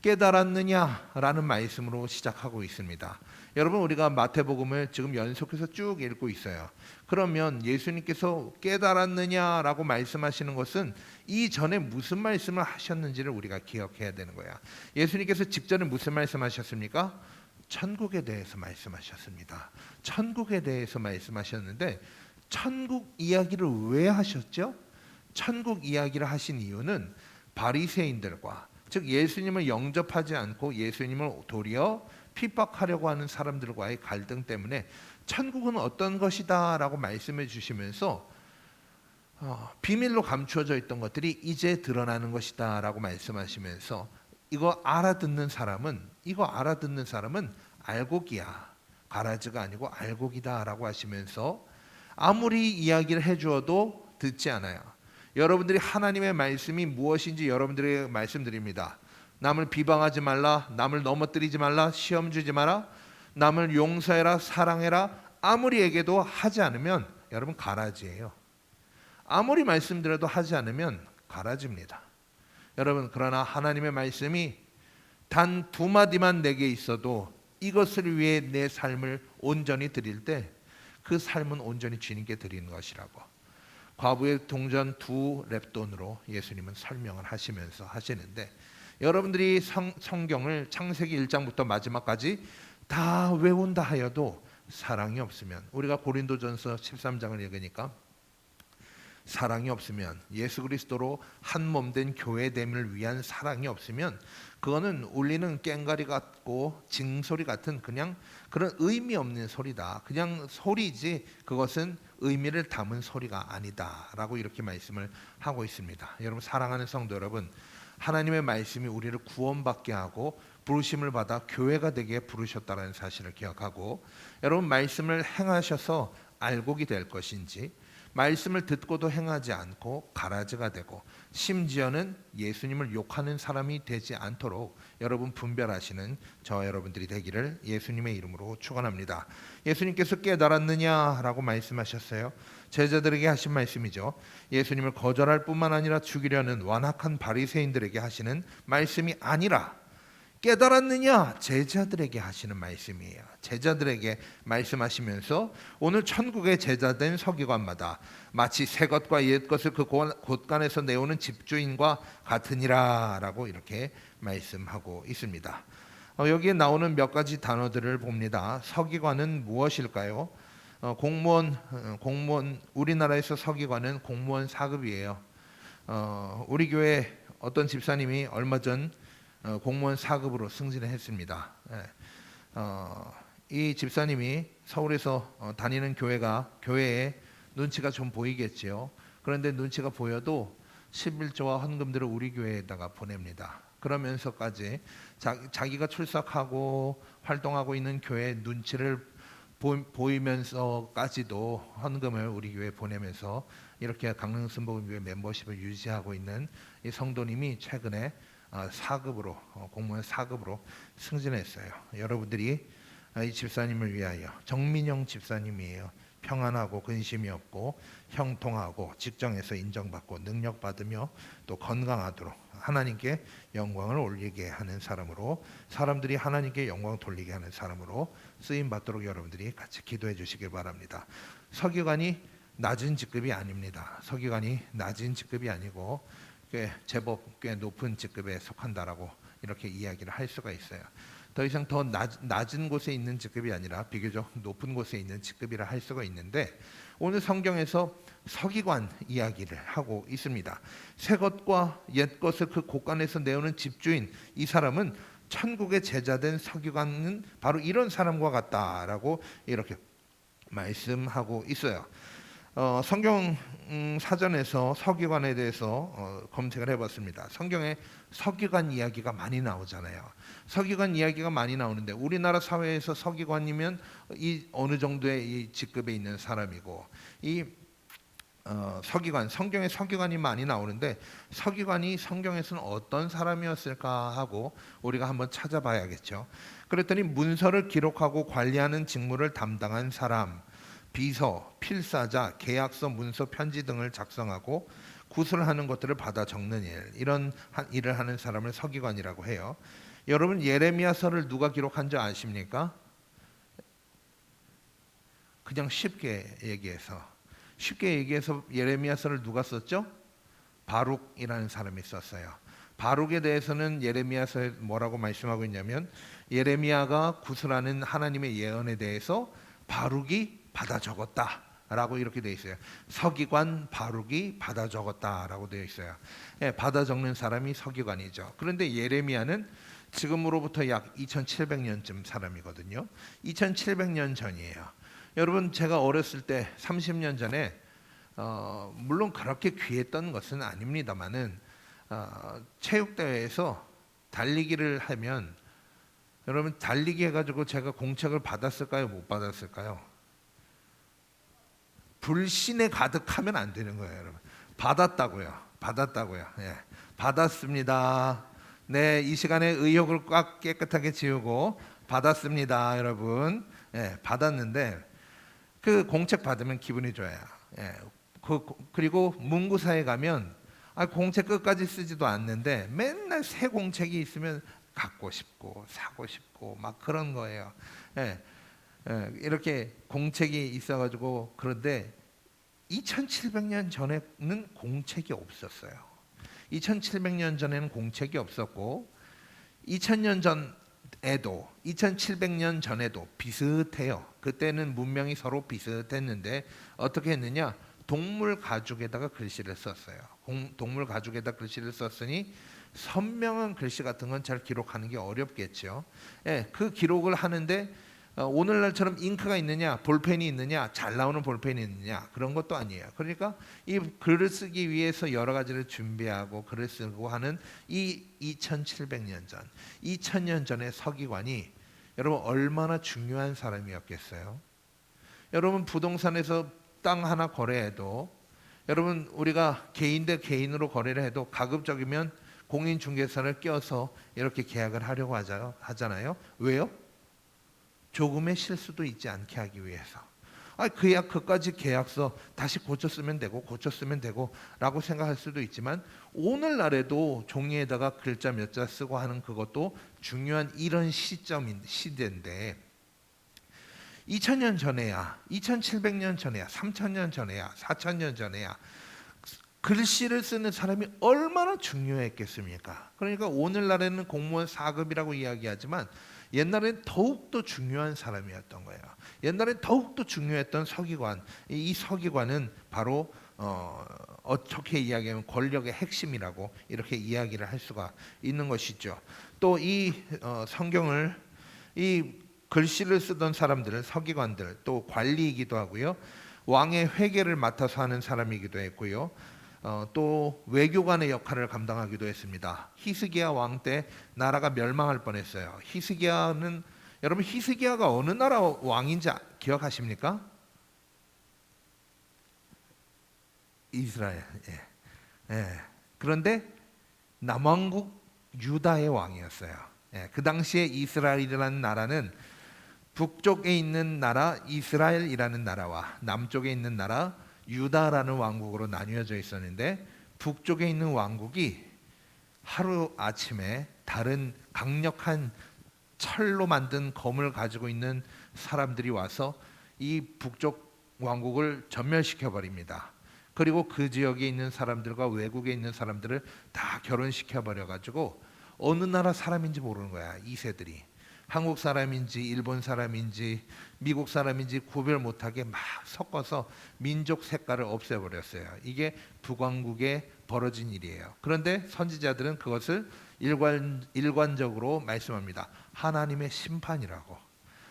깨달았느냐라는 말씀으로 시작하고 있습니다. 여러분, 우리가 마태복음을 지금 연속해서 쭉 읽고 있어요. 그러면 예수님께서 깨달았느냐라고 말씀하시는 것은 이전에 무슨 말씀을 하셨는지를 우리가 기억해야 되는 거야. 예수님께서 직전에 무슨 말씀하셨습니까? 천국에 대해서 말씀하셨습니다. 천국에 대해서 말씀하셨는데 천국 이야기를 왜 하셨죠? 천국 이야기를 하신 이유는 바리새인들과, 즉 예수님을 영접하지 않고 예수님을 도리어 핍박하려고 하는 사람들과의 갈등 때문에 천국은 어떤 것이다 라고 말씀해 주시면서 비밀로 감추어져 있던 것들이 이제 드러나는 것이다 라고 말씀하시면서 이거 알아듣는 사람은 알곡이야, 가라지가 아니고 알곡이다 라고 하시면서 아무리 이야기를 해주어도 듣지 않아요. 여러분들이 하나님의 말씀이 무엇인지 여러분들에게 말씀드립니다. 남을 비방하지 말라, 남을 넘어뜨리지 말라, 시험 주지 마라, 남을 용서해라, 사랑해라, 아무리 얘기해도 하지 않으면 여러분 가라지예요. 아무리 말씀드려도 하지 않으면 가라지입니다. 여러분, 그러나 하나님의 말씀이 단 두 마디만 내게 있어도 이것을 위해 내 삶을 온전히 드릴 때 그 삶은 온전히 주님께 드리는 것이라고 과부의 동전 2렙돈으로 예수님은 설명을 하시면서 하시는데, 여러분들이 성경을 창세기 1장부터 마지막까지 다 외운다 하여도 사랑이 없으면, 우리가 고린도전서 13장을 읽으니까 사랑이 없으면, 예수 그리스도로 한 몸 된 교회됨을 위한 사랑이 없으면 그거는 울리는 꽹과리 같고 징소리 같은 그냥 그런 의미 없는 소리다. 그냥 소리지 그것은 의미를 담은 소리가 아니다 라고 이렇게 말씀을 하고 있습니다. 여러분, 사랑하는 성도 여러분, 하나님의 말씀이 우리를 구원받게 하고 부르심을 받아 교회가 되게 부르셨다는 사실을 기억하고, 여러분 말씀을 행하셔서 알곡이 될 것인지, 말씀을 듣고도 행하지 않고 가라지가 되고 심지어는 예수님을 욕하는 사람이 되지 않도록 여러분 분별하시는 저 여러분들이 되기를 예수님의 이름으로 축원합니다. 예수님께서 깨달았느냐라고 말씀하셨어요. 제자들에게 하신 말씀이죠. 예수님을 거절할 뿐만 아니라 죽이려는 완악한 바리새인들에게 하시는 말씀이 아니라 깨달았느냐 제자들에게 하시는 말씀이에요. 제자들에게 말씀하시면서 오늘 천국의 제자된 서기관마다 마치 새 것과 옛 것을 그 곳간에서 내오는 집주인과 같으니라 라고 이렇게 말씀하고 있습니다. 여기에 나오는 몇 가지 단어들을 봅니다. 서기관은 무엇일까요? 공무원, 우리나라에서 서기관은 공무원 4급이에요. 우리 교회 어떤 집사님이 얼마 전 공무원 4급으로 승진을 했습니다. 이 집사님이 서울에서 다니는 교회에 눈치가 좀 보이겠지요. 그런데 눈치가 보여도 11조와 헌금들을 우리 교회에다가 보냅니다. 그러면서까지 자기가 출석하고 활동하고 있는 교회 눈치를 보이면서까지도 헌금을 우리 교회에 보내면서 이렇게 강릉순복음교회 멤버십을 유지하고 있는 이 성도님이 최근에 4급으로 공무원 4급으로 승진했어요. 여러분들이 이 집사님을 위하여, 정민영 집사님이에요. 평안하고 근심이 없고 형통하고 직장에서 인정받고 능력받으며 또 건강하도록 하나님께 영광을 올리게 하는 사람으로, 사람들이 하나님께 영광 돌리게 하는 사람으로 쓰임받도록 여러분들이 같이 기도해 주시길 바랍니다. 서기관이 낮은 직급이 아닙니다. 서기관이 낮은 직급이 아니고 제법 꽤 높은 직급에 속한다라고 이렇게 이야기를 할 수가 있어요. 더 이상 더 낮은 곳에 있는 직급이 아니라 비교적 높은 곳에 있는 직급이라 할 수가 있는데, 오늘 성경에서 서기관 이야기를 하고 있습니다. 새 것과 옛 것을 그 곳간에서 내오는 집주인, 이 사람은 천국의 제자된 서기관은 바로 이런 사람과 같다라고 이렇게 말씀하고 있어요. 성경 사전에서 서기관에 대해서 검색을 해봤습니다. 성경에 서기관 이야기가 많이 나오잖아요. 서기관 이야기가 많이 나오는데 우리나라 사회에서 서기관이면 이 어느 정도의 이 직급에 있는 사람이고, 이 서기관, 성경에 서기관이 많이 나오는데 서기관이 성경에서는 어떤 사람이었을까 하고 우리가 한번 찾아봐야겠죠. 그랬더니 문서를 기록하고 관리하는 직무를 담당한 사람, 비서, 필사자, 계약서, 문서, 편지 등을 작성하고 구술하는 것들을 받아 적는 일, 이런 일을 하는 사람을 서기관이라고 해요. 여러분, 예레미야서를 누가 기록한 줄 아십니까? 그냥 쉽게 얘기해서 예레미야서를 누가 썼죠? 바룩이라는 사람이 썼어요. 바룩에 대해서는 예레미야서에 뭐라고 말씀하고 있냐면, 예레미야가 구술하는 하나님의 예언에 대해서 바룩이 받아 적었다 라고 이렇게 되어 있어요. 서기관 바룩이 받아 적었다라고 되어 있어요. 예, 받아 적는 사람이 서기관이죠. 그런데 예레미야는 지금으로부터 약 2700년쯤 사람이거든요. 2700년 전이에요. 여러분, 제가 어렸을 때 30년 전에 물론 그렇게 귀했던 것은 아닙니다만은 체육대회에서 달리기를 하면, 여러분 달리기 해가지고 제가 공책을 받았을까요? 못 받았을까요? 불신에 가득하면 안 되는 거예요, 여러분. 받았다고요. 예, 받았습니다. 네, 이 시간에 의욕을 꽉 깨끗하게 지우고 받았습니다, 여러분. 예, 받았는데 그 공책 받으면 기분이 좋아요. 예, 그리고 문구사에 가면 공책 끝까지 쓰지도 않는데 맨날 새 공책이 있으면 갖고 싶고 사고 싶고 막 그런 거예요. 예. 이렇게 공책이 있어가지고. 그런데 2700년 전에는 공책이 없었어요. 2700년 전에는 공책이 없었고 2000년 전에도 2700년 전에도 비슷해요. 그때는 문명이 서로 비슷했는데 어떻게 했느냐? 동물 가죽에다가 글씨를 썼어요. 동물 가죽에다 글씨를 썼으니 선명한 글씨 같은 건 잘 기록하는 게 어렵겠죠. 예, 그 기록을 하는데 오늘날처럼 잉크가 있느냐, 볼펜이 있느냐, 잘 나오는 볼펜이 있느냐, 그런 것도 아니에요. 그러니까 이 글을 쓰기 위해서 여러 가지를 준비하고 글을 쓰고 하는 이 2700년 전, 2000년 전의 서기관이 여러분 얼마나 중요한 사람이었겠어요? 여러분, 부동산에서 땅 하나 거래해도, 여러분 우리가 개인 대 개인으로 거래를 해도 가급적이면 공인중개사를 껴서 이렇게 계약을 하려고 하잖아요. 왜요? 조금의 실수도 있지 않게 하기 위해서. 그까지 계약서 다시 고쳐 쓰면 되고 라고 생각할 수도 있지만, 오늘날에도 종이에다가 글자 몇 자 쓰고 하는 그것도 중요한 이런 시대인데 2000년 전에야, 2700년 전에야, 3000년 전에야, 4000년 전에야 글씨를 쓰는 사람이 얼마나 중요했겠습니까? 그러니까 오늘날에는 공무원 4급이라고 이야기하지만 옛날엔 더욱더 중요한 사람이었던 거예요. 옛날엔 더욱더 중요했던 서기관. 이 서기관은 바로 어떻게 이야기하면 권력의 핵심이라고 이렇게 이야기를 할 수가 있는 것이죠. 또 이 성경을, 이 글씨를 쓰던 사람들은 서기관들, 또 관리이기도 하고요, 왕의 회계를 맡아서 하는 사람이기도 했고요, 또 외교관의 역할을 감당하기도 했습니다. 히스기야 왕 때 나라가 멸망할 뻔했어요. 히스기야는, 여러분 히스기야가 어느 나라 왕인지 기억하십니까? 이스라엘. 그런데 남왕국 유다의 왕이었어요. 그 당시에 이스라엘이라는 나라는 북쪽에 있는 나라 이스라엘이라는 나라와 남쪽에 있는 나라 유다라는 왕국으로 나뉘어져 있었는데, 북쪽에 있는 왕국이 하루 아침에 다른 강력한 철로 만든 검을 가지고 있는 사람들이 와서 이 북쪽 왕국을 전멸시켜 버립니다. 그리고 그 지역에 있는 사람들과 외국에 있는 사람들을 다 결혼시켜 버려 가지고 어느 나라 사람인지 모르는 거야. 2세들이 한국 사람인지 일본 사람인지 미국 사람인지 구별 못하게 막 섞어서 민족 색깔을 없애버렸어요. 이게 북왕국에 벌어진 일이에요. 그런데 선지자들은 그것을 일관적으로 말씀합니다. 하나님의 심판이라고.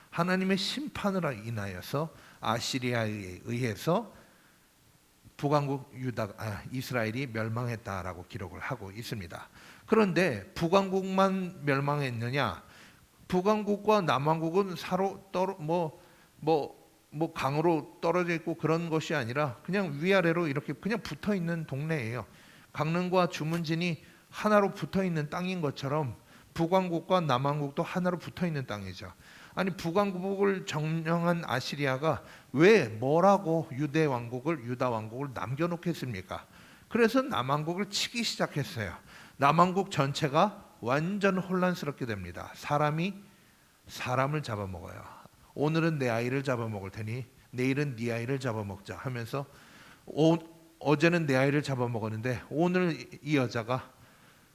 하나님의 심판으로 인하여서 아시리아에 의해서 북왕국 이스라엘이 멸망했다라고 기록을 하고 있습니다. 그런데 북왕국만 멸망했느냐? 북왕국과 남왕국은 서로 강으로 떨어져 있고 그런 것이 아니라 그냥 위아래로 이렇게 그냥 붙어 있는 동네예요. 강릉과 주문진이 하나로 붙어 있는 땅인 것처럼 북왕국과 남왕국도 하나로 붙어 있는 땅이죠. 아니, 북왕국을 점령한 아시리아가 왜 뭐라고 유다 왕국을 남겨놓겠습니까? 그래서 남왕국을 치기 시작했어요. 남왕국 전체가 완전 혼란스럽게 됩니다. 사람이 사람을 잡아먹어요. 오늘은 내 아이를 잡아먹을 테니 내일은 네 아이를 잡아먹자 하면서 어제는 내 아이를 잡아먹었는데 오늘 이 여자가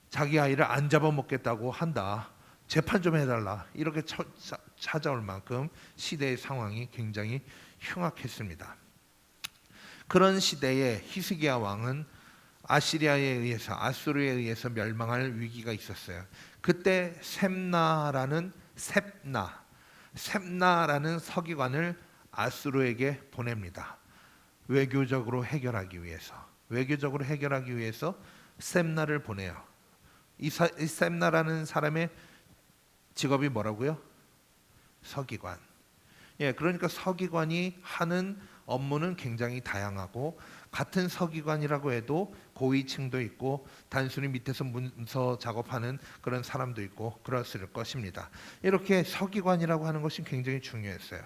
자기 아이를 안 잡아먹겠다고 한다. 재판 좀 해달라. 이렇게 찾아올 만큼 시대의 상황이 굉장히 흉악했습니다. 그런 시대에 히스기야 왕은 아시리아에 의해서 아수르에 의해서 멸망할 위기가 있었어요. 그때 셉나라는 서기관을 아수르에게 보냅니다. 외교적으로 해결하기 위해서 셉나를 보내요. 이 셉나라는 사람의 직업이 뭐라고요? 서기관. 예, 그러니까 서기관이 하는 업무는 굉장히 다양하고, 같은 서기관이라고 해도 고위층도 있고 단순히 밑에서 문서 작업하는 그런 사람도 있고 그랬을 것입니다. 이렇게 서기관이라고 하는 것이 굉장히 중요했어요.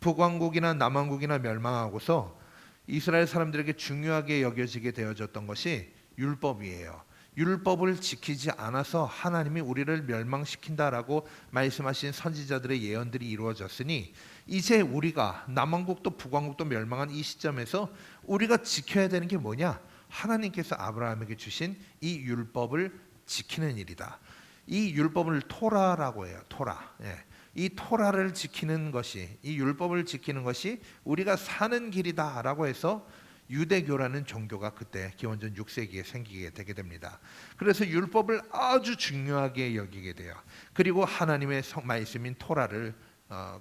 북왕국이나 남왕국이나 멸망하고서 이스라엘 사람들에게 중요하게 여겨지게 되어졌던 것이 율법이에요. 율법을 지키지 않아서 하나님이 우리를 멸망시킨다라고 말씀하신 선지자들의 예언들이 이루어졌으니, 이제 우리가 남왕국도 북왕국도 멸망한 이 시점에서 우리가 지켜야 되는 게 뭐냐? 하나님께서 아브라함에게 주신 이 율법을 지키는 일이다. 이 율법을 토라라고 해요. 토라. 예. 이 토라를 지키는 것이, 이 율법을 지키는 것이 우리가 사는 길이다라고 해서 유대교라는 종교가 그때 기원전 6세기에 생기게 되게 됩니다. 그래서 율법을 아주 중요하게 여기게 돼요. 그리고 하나님의 말씀인 토라를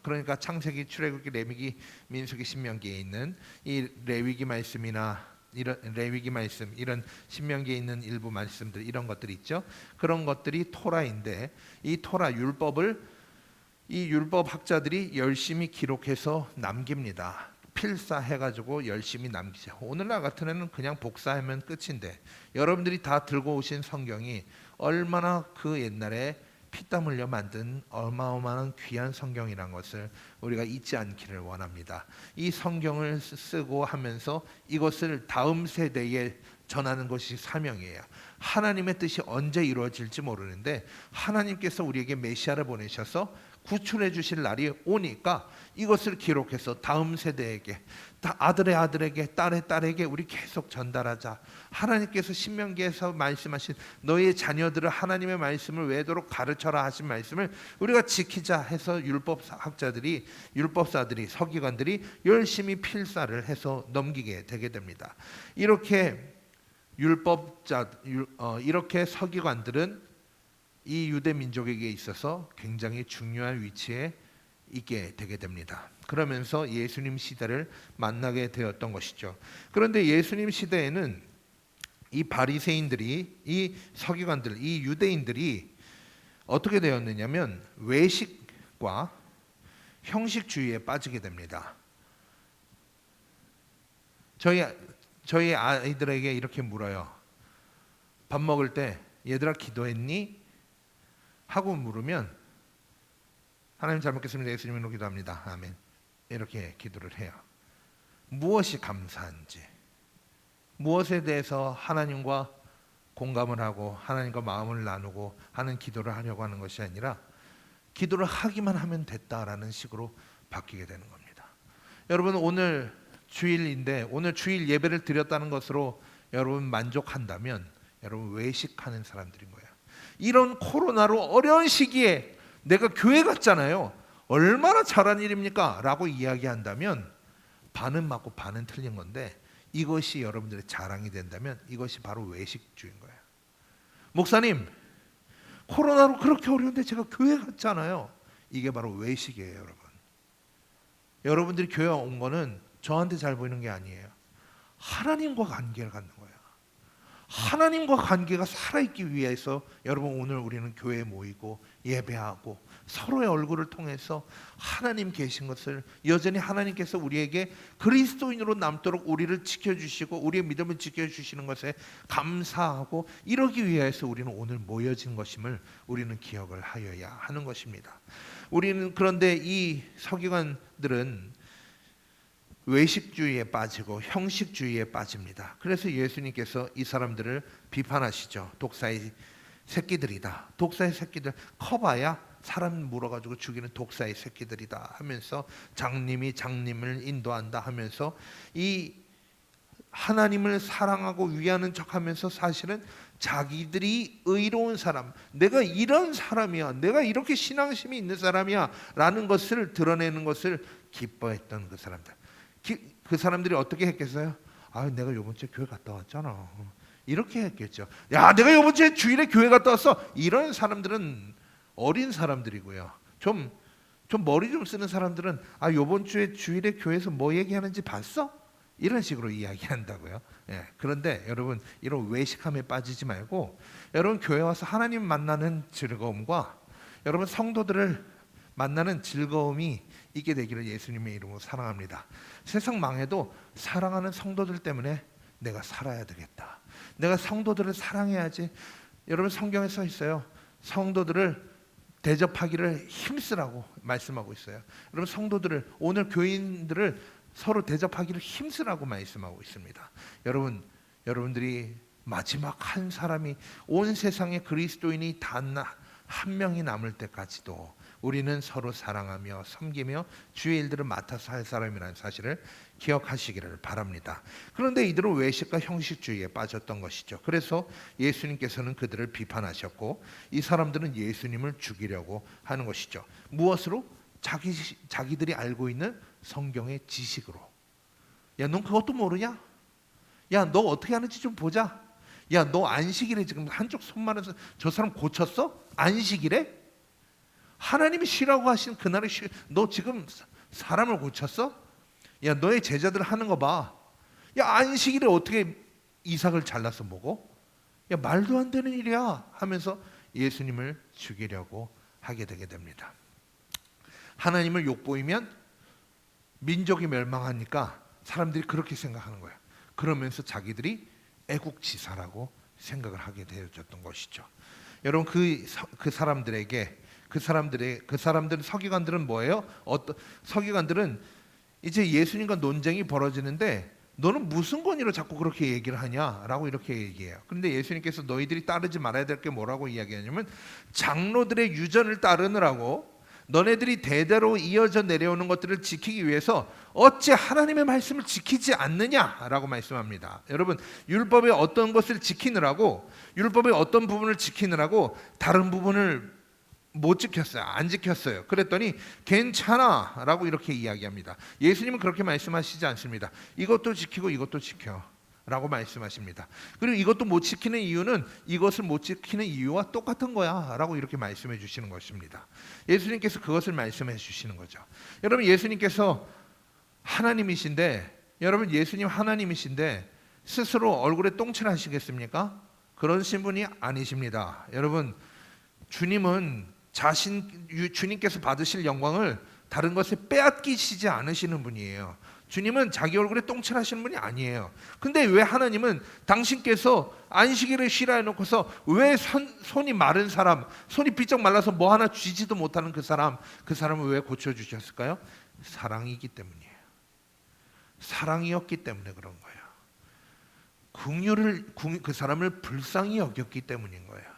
그러니까 창세기, 출애굽기, 레위기, 민수기, 신명기에 있는 이 레위기 말씀이나 이런 레위기 말씀, 이런 신명기에 있는 일부 말씀들, 이런 것들이 있죠. 그런 것들이 토라인데, 이 토라 율법을 이 율법 학자들이 열심히 기록해서 남깁니다. 필사해가지고 열심히 남기죠. 오늘날 같은 애는 그냥 복사하면 끝인데, 여러분들이 다 들고 오신 성경이 얼마나 그 옛날에 피땀 흘려 만든 어마어마한 귀한 성경이란 것을 우리가 잊지 않기를 원합니다. 이 성경을 쓰고 하면서 이것을 다음 세대에 전하는 것이 사명이에요. 하나님의 뜻이 언제 이루어질지 모르는데 하나님께서 우리에게 메시아를 보내셔서 구출해 주실 날이 오니까 이것을 기록해서 다음 세대에게, 아들의 아들에게, 딸의 딸에게 우리 계속 전달하자. 하나님께서 신명기에서 말씀하신 너의 자녀들을 하나님의 말씀을 외도록 가르쳐라 하신 말씀을 우리가 지키자 해서 율법학자들이, 율법사들이, 서기관들이 열심히 필사를 해서 넘기게 되게 됩니다. 이렇게 이렇게 서기관들은 이 유대 민족에게 있어서 굉장히 중요한 위치에 있게 되게 됩니다. 그러면서 예수님 시대를 만나게 되었던 것이죠. 그런데 예수님 시대에는 이 바리새인들이, 이 서기관들, 이 유대인들이 어떻게 되었느냐면 외식과 형식주의에 빠지게 됩니다. 저희 아이들에게 이렇게 물어요. 밥 먹을 때 얘들아 기도했니? 하고 물으면 하나님 잘 먹겠습니다. 예수님 이름으로 기도합니다. 아멘. 이렇게 기도를 해요. 무엇이 감사한지, 무엇에 대해서 하나님과 공감을 하고 하나님과 마음을 나누고 하는 기도를 하려고 하는 것이 아니라 기도를 하기만 하면 됐다라는 식으로 바뀌게 되는 겁니다. 여러분, 오늘 주일인데 오늘 주일 예배를 드렸다는 것으로 여러분 만족한다면 여러분 외식하는 사람들인 거예요. 이런 코로나로 어려운 시기에 내가 교회 갔잖아요. 얼마나 잘한 일입니까? 라고 이야기한다면 반은 맞고 반은 틀린 건데, 이것이 여러분들의 자랑이 된다면 이것이 바로 외식주의인 거예요. 목사님, 코로나로 그렇게 어려운데 제가 교회 갔잖아요. 이게 바로 외식이에요. 여러분, 여러분들이 교회 온 거는 저한테 잘 보이는 게 아니에요. 하나님과 관계를 갖는 거예요. 하나님과 관계가 살아있기 위해서 여러분 오늘 우리는 교회에 모이고 예배하고 서로의 얼굴을 통해서 하나님 계신 것을, 여전히 하나님께서 우리에게 그리스도인으로 남도록 우리를 지켜주시고 우리의 믿음을 지켜주시는 것에 감사하고, 이러기 위해서 우리는 오늘 모여진 것임을 우리는 기억을 하여야 하는 것입니다. 우리는 그런데 이 서기관들은 외식주의에 빠지고 형식주의에 빠집니다. 그래서 예수님께서 이 사람들을 비판하시죠. 독사의 새끼들이다. 독사의 새끼들, 커봐야 사람 물어가지고 죽이는 독사의 새끼들이다 하면서 장님이 장님을 인도한다 하면서 이 하나님을 사랑하고 위하는 척하면서 사실은 자기들이 의로운 사람, 내가 이런 사람이야, 내가 이렇게 신앙심이 있는 사람이야 라는 것을 드러내는 것을 기뻐했던 그 사람들. 그 사람들이 어떻게 했겠어요? 아, 내가 요번 주에 교회 갔다 왔잖아. 이렇게 했겠죠. 야, 내가 요번 주에 주일에 교회 갔다 왔어. 이런 사람들은 어린 사람들이고요. 좀 머리 좀 쓰는 사람들은 아, 요번 주에 주일에 교회에서 뭐 얘기하는지 봤어? 이런 식으로 이야기한다고요. 예, 그런데 여러분 이런 외식함에 빠지지 말고 여러분 교회 와서 하나님 만나는 즐거움과 여러분 성도들을 만나는 즐거움이 있게 되기를 예수님의 이름으로 사랑합니다. 세상 망해도 사랑하는 성도들 때문에 내가 살아야 되겠다. 내가 성도들을 사랑해야지. 여러분 성경에 써 있어요. 성도들을 대접하기를 힘쓰라고 말씀하고 있어요. 여러분 성도들을, 오늘 교인들을 서로 대접하기를 힘쓰라고 말씀하고 있습니다. 여러분들이 마지막 한 사람이, 온 세상에 그리스도인이 단 한 명이 남을 때까지도 우리는 서로 사랑하며 섬기며 주의 일들을 맡아서 할 사람이라는 사실을 기억하시기를 바랍니다. 그런데 이들은 외식과 형식주의에 빠졌던 것이죠. 그래서 예수님께서는 그들을 비판하셨고 이 사람들은 예수님을 죽이려고 하는 것이죠. 무엇으로? 자기들이 알고 있는 성경의 지식으로. 야, 넌 그것도 모르냐? 야, 너 어떻게 하는지 좀 보자. 야, 너 안식일에 지금 한쪽 손만 해서 저 사람 고쳤어? 안식일에? 하나님이 쉬라고 하신 그날에 너 지금 사람을 고쳤어? 야, 너의 제자들 하는 거 봐. 야, 안식일에 어떻게 이삭을 잘라서 먹어? 야, 말도 안 되는 일이야 하면서 예수님을 죽이려고 하게 되게 됩니다. 하나님을 욕보이면 민족이 멸망하니까 사람들이 그렇게 생각하는 거예요. 그러면서 자기들이 애국지사라고 생각을 하게 되어졌던 것이죠. 여러분 그 사람들은 서기관들은 뭐예요? 서기관들은 이제 예수님과 논쟁이 벌어지는데 너는 무슨 권위로 자꾸 그렇게 얘기를 하냐라고 이렇게 얘기해요. 그런데 예수님께서 너희들이 따르지 말아야 될 게 뭐라고 이야기하냐면 장로들의 유전을 따르느라고 너네들이 대대로 이어져 내려오는 것들을 지키기 위해서 어찌 하나님의 말씀을 지키지 않느냐라고 말씀합니다. 여러분 율법의 어떤 것을 지키느라고, 율법의 어떤 부분을 지키느라고 다른 부분을 못 지켰어요. 안 지켰어요. 그랬더니 괜찮아 라고 이렇게 이야기합니다. 예수님은 그렇게 말씀하시지 않습니다. 이것도 지키고 이것도 지켜 라고 말씀하십니다. 그리고 이것도 못 지키는 이유는 이것을 못 지키는 이유와 똑같은 거야 라고 이렇게 말씀해 주시는 것입니다. 예수님께서 그것을 말씀해 주시는 거죠. 여러분 예수님께서 하나님이신데, 여러분 예수님 하나님이신데 스스로 얼굴에 똥칠 하시겠습니까? 그런 신분이 아니십니다. 여러분 주님은 주님께서 받으실 영광을 다른 것에 빼앗기시지 않으시는 분이에요. 주님은 자기 얼굴에 똥칠하시는 분이 아니에요. 근데 왜 하나님은 당신께서 안식일을 쉬라 해놓고서 왜 손이 마른 사람, 손이 비쩍 말라서 뭐 하나 쥐지도 못하는 그 사람을 왜 고쳐주셨을까요? 사랑이기 때문이에요. 사랑이었기 때문에 그런 거예요. 그 사람을 불쌍히 여겼기 때문인 거예요.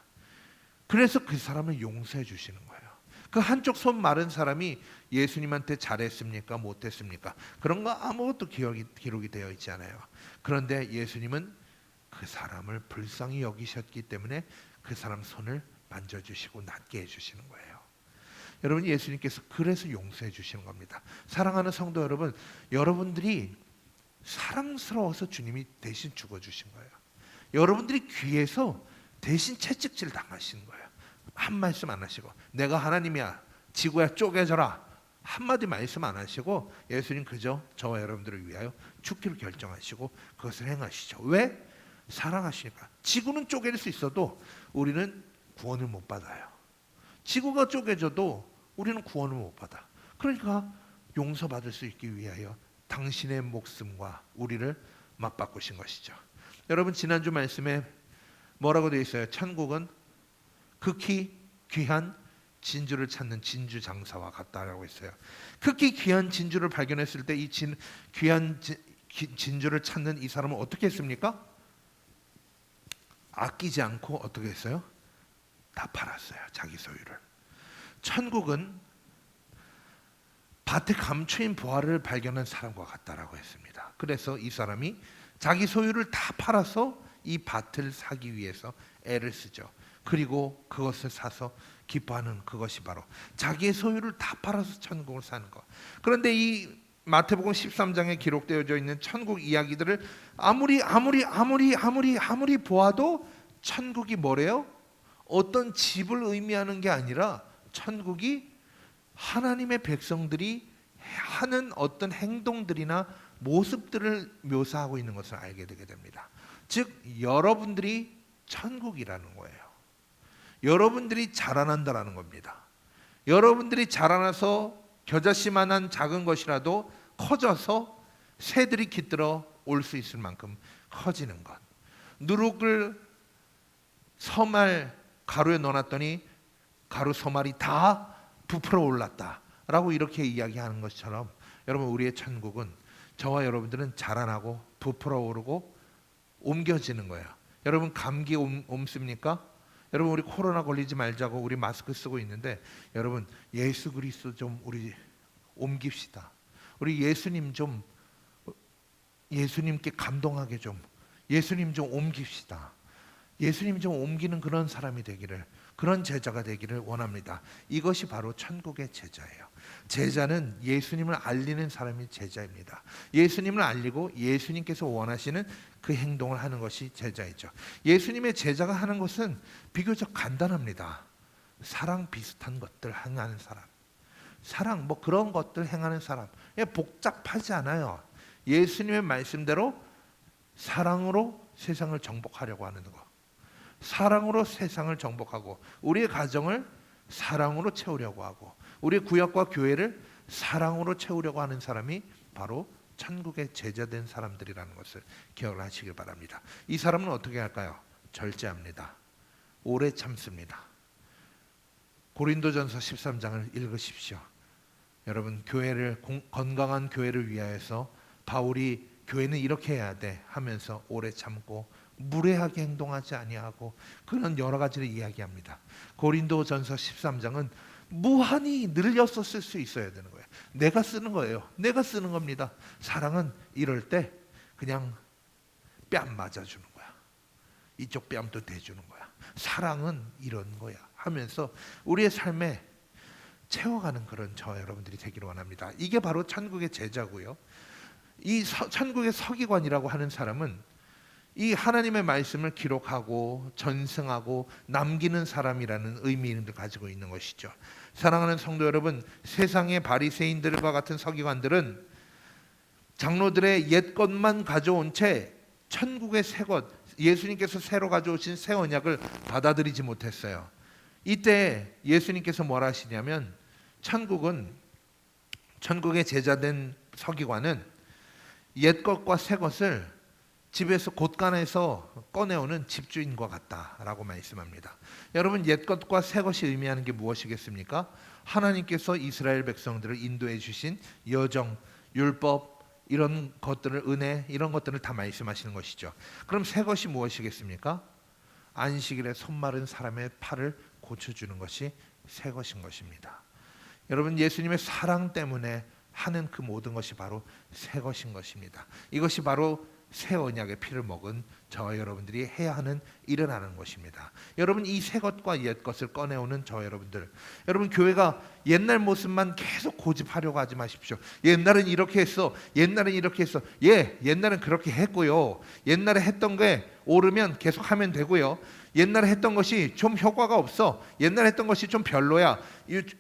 그래서 그 사람을 용서해 주시는 거예요. 그 한쪽 손 마른 사람이 예수님한테 잘했습니까? 못했습니까? 그런 거 아무것도 기록이 되어 있지 않아요. 그런데 예수님은 그 사람을 불쌍히 여기셨기 때문에 그 사람 손을 만져주시고 낫게 해주시는 거예요. 여러분 예수님께서 그래서 용서해 주시는 겁니다. 사랑하는 성도 여러분, 여러분들이 사랑스러워서 주님이 대신 죽어주신 거예요. 여러분들이 귀해서 대신 채찍질 당하시는 거예요. 한 말씀 안 하시고 내가 하나님이야 지구야 쪼개져라 한마디 말씀 안 하시고 예수님 그저 저와 여러분들을 위하여 죽기를 결정하시고 그것을 행하시죠. 왜? 사랑하시니까. 지구는 쪼개질 수 있어도 우리는 구원을 못 받아요. 지구가 쪼개져도 우리는 구원을 못 받아. 그러니까 용서받을 수 있기 위하여 당신의 목숨과 우리를 맞바꾸신 것이죠. 여러분 지난주 말씀에 뭐라고 되어 있어요? 천국은 극히 귀한 진주를 찾는 진주 장사와 같다라고 했어요. 극히 귀한 진주를 발견했을 때 이 귀한 진주를 찾는 이 사람은 어떻게 했습니까? 아끼지 않고 어떻게 했어요? 다 팔았어요. 자기 소유를. 천국은 밭에 감추인 보화를 발견한 사람과 같다라고 했습니다. 그래서 이 사람이 자기 소유를 다 팔아서 이 밭을 사기 위해서 애를 쓰죠. 그리고 그것을 사서 기뻐하는 그것이 바로 자기의 소유를 다 팔아서 천국을 사는 것. 그런데 이 마태복음 13장에 기록되어져 있는 천국 이야기들을 아무리 보아도 천국이 뭐래요? 어떤 집을 의미하는 게 아니라 천국이 하나님의 백성들이 하는 어떤 행동들이나 모습들을 묘사하고 있는 것을 알게 되게 됩니다. 즉 여러분들이 천국이라는 거예요. 여러분들이 자라난다라는 겁니다. 여러분들이 자라나서 겨자씨만한 작은 것이라도 커져서 새들이 깃들어 올 수 있을 만큼 커지는 것. 누룩을 서말 가루에 넣어놨더니 가루 서말이 다 부풀어 올랐다라고 이렇게 이야기하는 것처럼 여러분 우리의 천국은 저와 여러분들은 자라나고 부풀어 오르고 옮겨지는 거예요. 여러분 감기 옮습니까? 여러분 우리 코로나 걸리지 말자고 우리 마스크 쓰고 있는데 여러분 예수 그리스도 좀 우리 옮깁시다. 우리 예수님께 감동하게 좀 예수님 좀 옮깁시다. 예수님 좀 옮기는 그런 사람이 되기를, 그런 제자가 되기를 원합니다. 이것이 바로 천국의 제자예요. 제자는 예수님을 알리는 사람이 제자입니다. 예수님을 알리고 예수님께서 원하시는 그 행동을 하는 것이 제자이죠. 예수님의 제자가 하는 것은 비교적 간단합니다. 사랑 비슷한 것들 행하는 사람, 사랑 뭐 그런 것들 행하는 사람, 복잡하지 않아요. 예수님의 말씀대로 사랑으로 세상을 정복하려고 하는 거, 사랑으로 세상을 정복하고 우리의 가정을 사랑으로 채우려고 하고 우리의 구역과 교회를 사랑으로 채우려고 하는 사람이 바로 천국의 제자된 사람들이라는 것을 기억을 하시길 바랍니다. 이 사람은 어떻게 할까요? 절제합니다. 오래 참습니다. 고린도전서 13장을 읽으십시오. 여러분 교회를 건강한 교회를 위하여서 바울이 교회는 이렇게 해야 돼 하면서 오래 참고 무례하게 행동하지 아니하고 그런 여러 가지를 이야기합니다. 고린도전서 13장은 무한히 늘려서 쓸 수 있어야 되는 거예요. 내가 쓰는 거예요. 내가 쓰는 겁니다. 사랑은 이럴 때 그냥 뺨 맞아주는 거야. 이쪽 뺨도 대주는 거야. 사랑은 이런 거야 하면서 우리의 삶에 채워가는 그런 저 여러분들이 되기를 원합니다. 이게 바로 천국의 제자고요. 이 천국의 서기관이라고 하는 사람은 이 하나님의 말씀을 기록하고 전승하고 남기는 사람이라는 의미를 가지고 있는 것이죠. 사랑하는 성도 여러분, 세상의 바리새인들과 같은 서기관들은 장로들의 옛 것만 가져온 채 천국의 새 것, 예수님께서 새로 가져오신 새 언약을 받아들이지 못했어요. 이때 예수님께서 뭐라 하시냐면 천국의 제자된 서기관은 옛 것과 새 것을 집에서 곳간에서 꺼내오는 집주인과 같다라고 말씀합니다. 여러분 옛 것과 새 것이 의미하는 게 무엇이겠습니까? 하나님께서 이스라엘 백성들을 인도해 주신 여정, 율법 이런 것들을 은혜 이런 것들을 다 말씀하시는 것이죠. 그럼 새 것이 무엇이겠습니까? 안식일에 손마른 사람의 팔을 고쳐주는 것이 새 것인 것입니다. 여러분 예수님의 사랑 때문에 하는 그 모든 것이 바로 새 것인 것입니다. 이것이 바로 새 언약의 피를 먹은 저와 여러분들이 해야 하는 일어나는 것입니다. 여러분 이 새 것과 옛 것을 꺼내오는 저 여러분들, 여러분 교회가 옛날 모습만 계속 고집하려고 하지 마십시오. 옛날은 이렇게 했어, 옛날은 이렇게 했어. 옛날은 그렇게 했고요. 옛날에 했던 게 오르면 계속 하면 되고요. 옛날에 했던 것이 좀 효과가 없어, 옛날에 했던 것이 좀 별로야,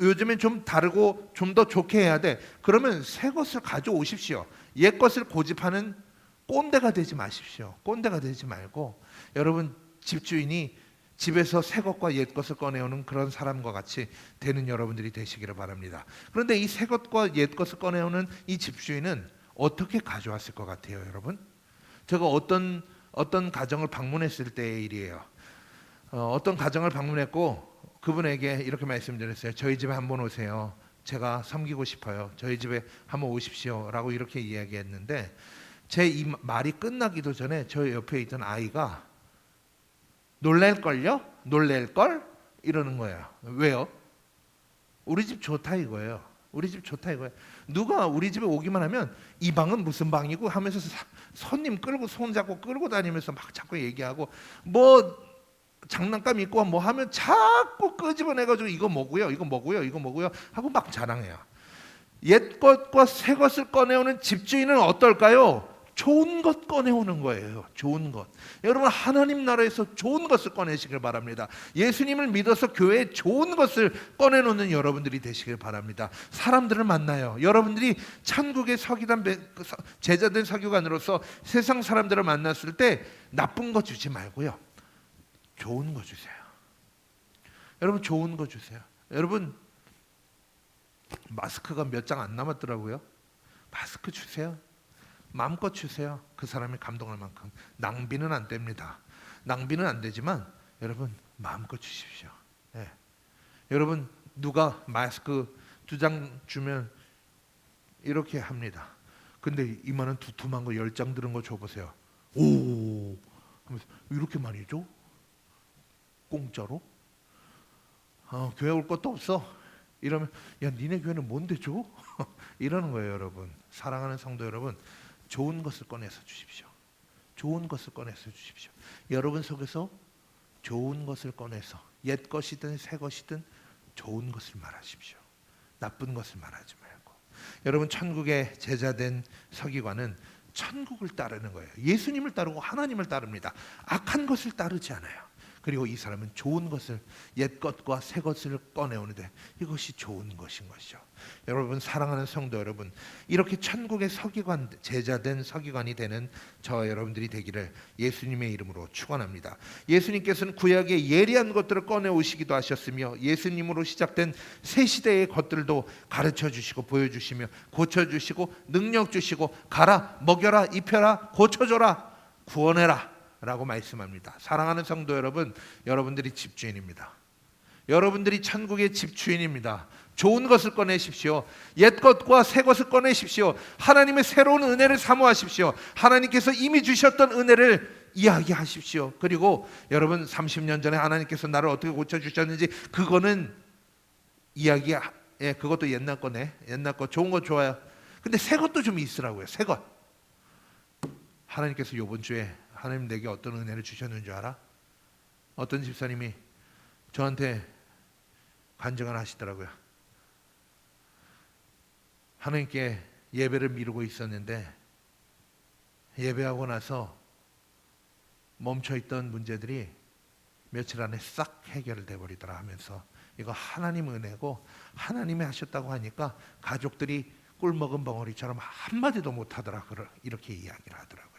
요즘엔 좀 다르고 좀 더 좋게 해야 돼. 그러면 새 것을 가져오십시오. 옛 것을 고집하는 꼰대가 되지 마십시오. 꼰대가 되지 말고 여러분 집주인이 집에서 새 것과 옛 것을 꺼내오는 그런 사람과 같이 되는 여러분들이 되시기를 바랍니다. 그런데 이 새 것과 옛 것을 꺼내오는 이 집주인은 어떻게 가져왔을 것 같아요, 여러분? 제가 어떤 가정을 방문했을 때의 일이에요. 어떤 가정을 방문했고 그분에게 이렇게 말씀드렸어요. 저희 집에 한번 오세요. 제가 섬기고 싶어요. 저희 집에 한번 오십시오 라고 이렇게 이야기했는데 제 이 말이 끝나기도 전에 저 옆에 있던 아이가 놀랄걸요? 놀랄걸? 이러는 거예요. 왜요? 우리 집 좋다 이거예요. 우리 집 좋다 이거예요. 누가 우리 집에 오기만 하면 이 방은 무슨 방이고 하면서 손님 끌고 손잡고 끌고 다니면서 막 자꾸 얘기하고 뭐 장난감 있고 뭐 하면 자꾸 끄집어내가지고 이거 뭐고요, 이거 뭐고요, 이거 뭐고요 하고 막 자랑해요. 옛 것과 새 것을 꺼내오는 집주인은 어떨까요? 좋은 것 꺼내오는 거예요. 좋은 것. 여러분 하나님 나라에서 좋은 것을 꺼내시길 바랍니다. 예수님을 믿어서 교회에 좋은 것을 꺼내놓는 여러분들이 되시길 바랍니다. 사람들을 만나요. 여러분들이 천국의 제자된 서기관으로서 세상 사람들을 만났을 때 나쁜 거 주지 말고요, 좋은 거 주세요. 여러분 좋은 거 주세요. 여러분 마스크가 몇 장 안 남았더라고요. 마스크 주세요. 마음껏 주세요. 그 사람이 감동할 만큼. 낭비는 안 됩니다. 낭비는 안 되지만 여러분 마음껏 주십시오. 예. 여러분 누가 마스크 2장 주면 이렇게 합니다. 근데 이만한 두툼한 거 10장 들은 거 줘보세요. 오, 하면서 이렇게 많이 줘? 공짜로? 교회 올 것도 없어. 이러면 야 니네 교회는 뭔데 줘? 이러는 거예요. 여러분 사랑하는 성도 여러분, 좋은 것을 꺼내서 주십시오. 좋은 것을 꺼내서 주십시오. 여러분 속에서 좋은 것을 꺼내서 옛 것이든 새 것이든 좋은 것을 말하십시오. 나쁜 것을 말하지 말고. 여러분 천국의 제자된 서기관은 천국을 따르는 거예요. 예수님을 따르고 하나님을 따릅니다. 악한 것을 따르지 않아요. 그리고 이 사람은 좋은 것을, 옛 것과 새 것을 꺼내오는데 이것이 좋은 것인 것이죠. 여러분 사랑하는 성도 여러분, 이렇게 천국의 서기관, 제자된 서기관이 되는 저 여러분들이 되기를 예수님의 이름으로 축원합니다. 예수님께서는 구약의 예리한 것들을 꺼내오시기도 하셨으며 예수님으로 시작된 새 시대의 것들도 가르쳐 주시고 보여주시며 고쳐주시고 능력 주시고 가라, 먹여라, 입혀라, 고쳐줘라, 구원해라 라고 말씀합니다. 사랑하는 성도 여러분, 여러분들이 집주인입니다. 여러분들이 천국의 집주인입니다. 좋은 것을 꺼내십시오. 옛 것과 새 것을 꺼내십시오. 하나님의 새로운 은혜를 사모하십시오. 하나님께서 이미 주셨던 은혜를 이야기하십시오. 그리고 여러분 30년 전에 하나님께서 나를 어떻게 고쳐주셨는지 그거는 그것도 옛날 거네. 옛날 거 좋은 거 좋아요. 근데 새 것도 좀 있으라고요. 새 것. 하나님께서 이번 주에 하나님 내게 어떤 은혜를 주셨는 줄 알아? 어떤 집사님이 저한테 간증을 하시더라고요. 하나님께 예배를 미루고 있었는데 예배하고 나서 멈춰있던 문제들이 며칠 안에 싹 해결돼 버리더라 하면서 이거 하나님 은혜고 하나님이 하셨다고 하니까 가족들이 꿀먹은 벙어리처럼 한마디도 못하더라 이렇게 이야기를 하더라고요.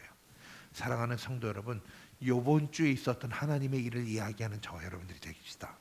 사랑하는 성도 여러분, 이번 주에 있었던 하나님의 일을 이야기하는 저와 여러분들이 되십시다.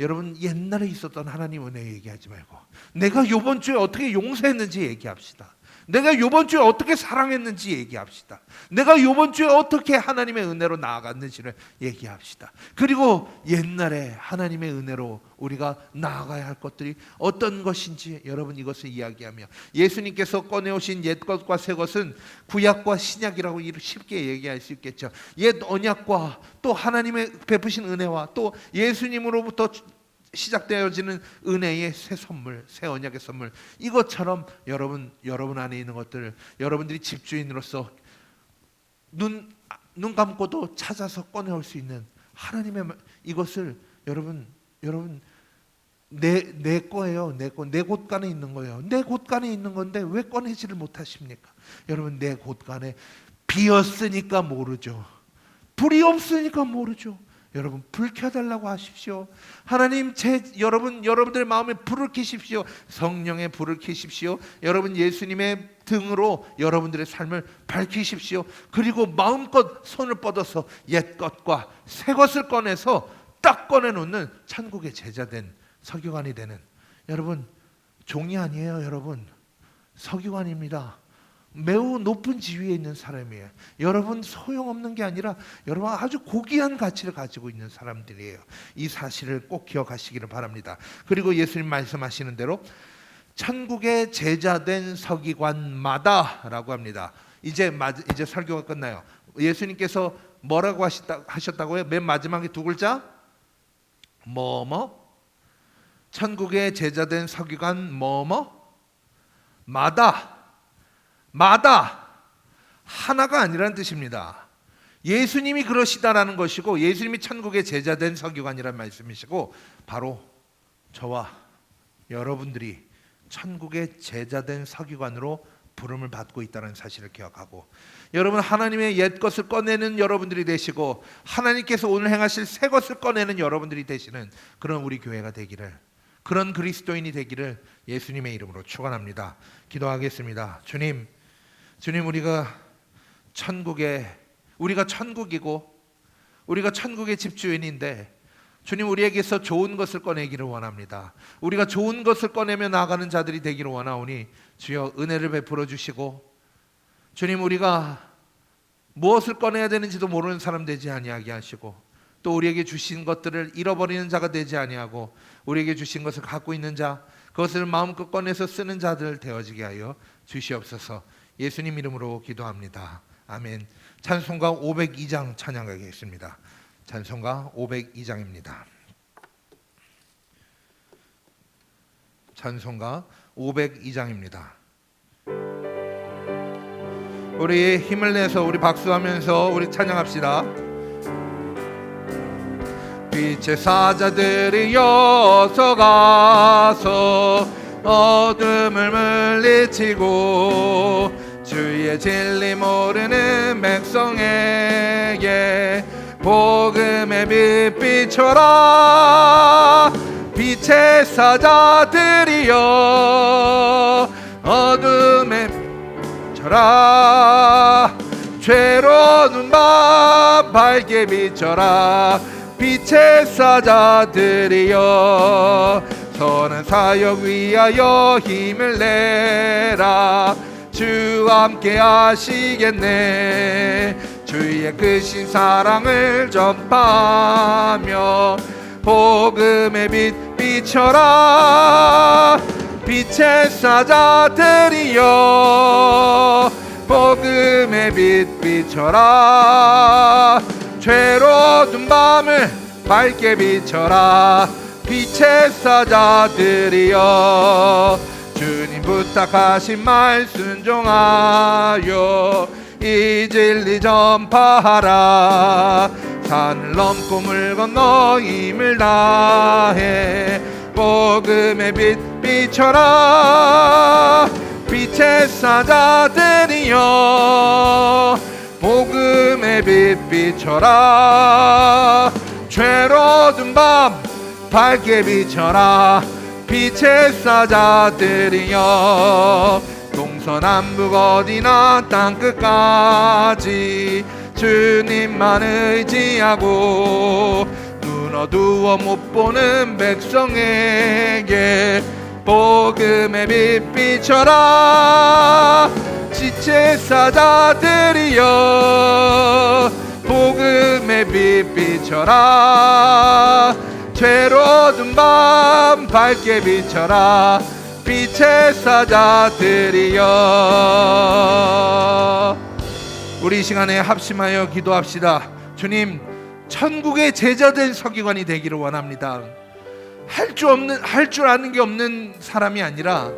여러분 옛날에 있었던 하나님 은혜 얘기하지 말고 내가 이번 주에 어떻게 용서했는지 얘기합시다. 내가 이번 주에 어떻게 사랑했는지 얘기합시다. 내가 이번 주에 어떻게 하나님의 은혜로 나아갔는지를 얘기합시다. 그리고 옛날에 하나님의 은혜로 우리가 나아가야 할 것들이 어떤 것인지 여러분 이것을 이야기하며, 예수님께서 꺼내오신 옛 것과 새 것은 구약과 신약이라고 쉽게 얘기할 수 있겠죠. 옛 언약과 또 하나님의 베푸신 은혜와 또 예수님으로부터 시작되어지는 은혜의 새 선물, 새 언약의 선물, 이것처럼 여러분 안에 있는 것들, 여러분들이 집주인으로서 눈 감고도 찾아서 꺼내올 수 있는 하나님의 이것을 여러분 내 거예요. 내 곳간에 있는 거예요. 내 곳간에 있는 건데 왜 꺼내지를 못하십니까? 여러분 내 곳간에 비었으니까 모르죠. 불이 없으니까 모르죠. 여러분 불 켜달라고 하십시오. 하나님 여러분들의 마음에 불을 켜십시오. 성령의 불을 켜십시오. 여러분 예수님의 등으로 여러분들의 삶을 밝히십시오. 그리고 마음껏 손을 뻗어서 옛 것과 새 것을 꺼내서 딱 꺼내놓는 천국의 제자된 서기관이 되는, 여러분 종이 아니에요. 여러분 서기관입니다. 매우 높은 지위에 있는 사람이에요. 여러분 소용없는 게 아니라 여러분 아주 고귀한 가치를 가지고 있는 사람들이에요. 이 사실을 꼭 기억하시기를 바랍니다. 그리고 예수님 말씀하시는 대로 천국의 제자된 서기관마다라고 합니다. 이제 설교가 끝나요. 예수님께서 뭐라고 하셨다고요? 맨 마지막에 두 글자 천국의 제자된 서기관 마다 하나가 아니라는 뜻입니다. 예수님이 그러시다라는 것이고 예수님이 천국의 제자된 서기관이라는 말씀이시고 바로 저와 여러분들이 천국의 제자된 서기관으로 부름을 받고 있다는 사실을 기억하고, 여러분 하나님의 옛 것을 꺼내는 여러분들이 되시고 하나님께서 오늘 행하실 새 것을 꺼내는 여러분들이 되시는 그런 우리 교회가 되기를, 그런 그리스도인이 되기를 예수님의 이름으로 축원합니다. 기도하겠습니다. 주님 우리가 천국이고 우리가 천국의 집주인인데 주님 우리에게서 좋은 것을 꺼내기를 원합니다. 우리가 좋은 것을 꺼내며 나아가는 자들이 되기를 원하오니 주여 은혜를 베풀어 주시고, 주님 우리가 무엇을 꺼내야 되는지도 모르는 사람 되지 아니하게 하시고, 또 우리에게 주신 것들을 잃어버리는 자가 되지 아니하고 우리에게 주신 것을 갖고 있는 자, 그것을 마음껏 꺼내서 쓰는 자들 되어지게 하여 주시옵소서. 예수님 이름으로 기도합니다. 아멘. 찬송가 502장 찬양하겠습니다. 찬송가 502장입니다. 찬송가 502장입니다. 우리 힘을 내서 우리 박수하면서 우리 찬양합시다. 빛의 사자들이 여서가서 어둠을 물리치고 주의 진리 모르는 백성에게 복음의 빛 비춰라. 빛의 사자들이여 어둠에 비춰라. 죄로운 밤 밝게 비춰라. 빛의 사자들이여 선한 사역 위하여 힘을 내라. 주와 함께 하시겠네. 주의 크신 사랑을 전파하며 복음의 빛 비춰라. 빛의 사자들이여 복음의 빛 비춰라. 죄로운 밤을 밝게 비춰라. 빛의 사자들이여 주님 부탁하신 말 순종하여 이 진리 전파하라. 산을 넘고 물 건너 힘을 다해 복음의 빛 비춰라. 빛의 사자들이여 복음의 빛 비춰라. 죄로운 밤 밝게 비춰라. 빛의 사자들이여 동서남북 어디나 땅끝까지 주님만 의지하고 눈 어두워 못 보는 백성에게 복음의 빛 비춰라. 지체 사자들이여 복음의 빛 비춰라. 죄로운 밤 밝게 비춰라. 빛의 사자들이여. 우리 이 시간에 합심하여 기도합시다. 주님, 천국의 제자된 서기관이 되기를 원합니다. 할 줄 아는 게 없는 사람이 아니라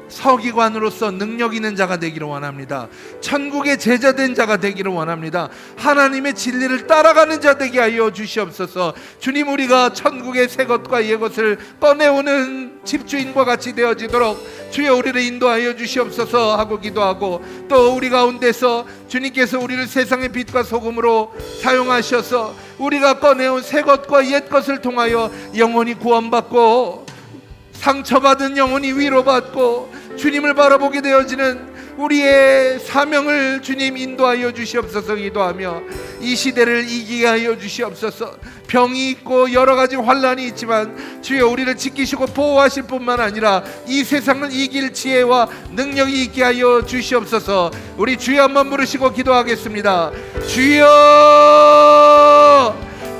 서기관으로서 능력 있는 자가 되기를 원합니다. 천국의 제자된 자가 되기를 원합니다. 하나님의 진리를 따라가는 자 되게 하여 주시옵소서. 주님, 우리가 천국의 새 것과 옛 것을 꺼내오는 집주인과 같이 되어지도록 주여 우리를 인도하여 주시옵소서 하고 기도하고, 또 우리 가운데서 주님께서 우리를 세상의 빛과 소금으로 사용하셔서 우리가 꺼내온 새 것과 옛 것을 통하여 영혼이 구원받고 상처받은 영혼이 위로받고 주님을 바라보게 되어지는 우리의 사명을 주님 인도하여 주시옵소서 기도하며, 이 시대를 이기게 하여 주시옵소서. 병이 있고 여러 가지 환난이 있지만 주여 우리를 지키시고 보호하실 뿐만 아니라 이 세상을 이길 지혜와 능력이 있게 하여 주시옵소서. 우리 주여 한번 부르시고 기도하겠습니다. 주여,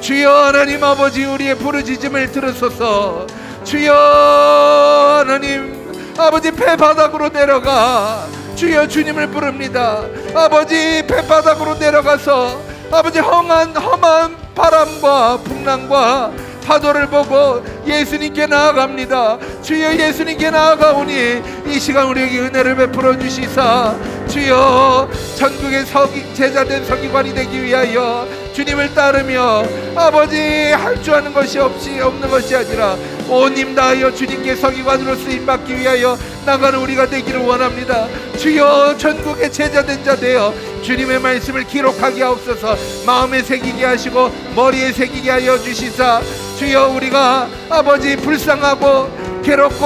주여 하나님 아버지, 우리의 부르짖음을 들으소서. 주여 하나님 아버지, 배바닥으로 내려가 주여 주님을 부릅니다. 아버지, 배바닥으로 내려가서 아버지 험한 바람과 풍랑과 파도를 보고 예수님께 나아갑니다. 주여 예수님께 나아가오니 이 시간 우리에게 은혜를 베풀어 주시사 주여 천국의 제자된 서기관이 되기 위하여 주님을 따르며 아버지 할 줄 아는 것이 없는 것이 아니라 온 힘 다하여 주님께 서기관으로 쓰임받기 위하여 나가는 우리가 되기를 원합니다. 주여 전국의 제자된 자 되어 주님의 말씀을 기록하게 하옵소서. 마음에 새기게 하시고 머리에 새기게 하여 주시사 주여 우리가 아버지 불쌍하고 괴롭고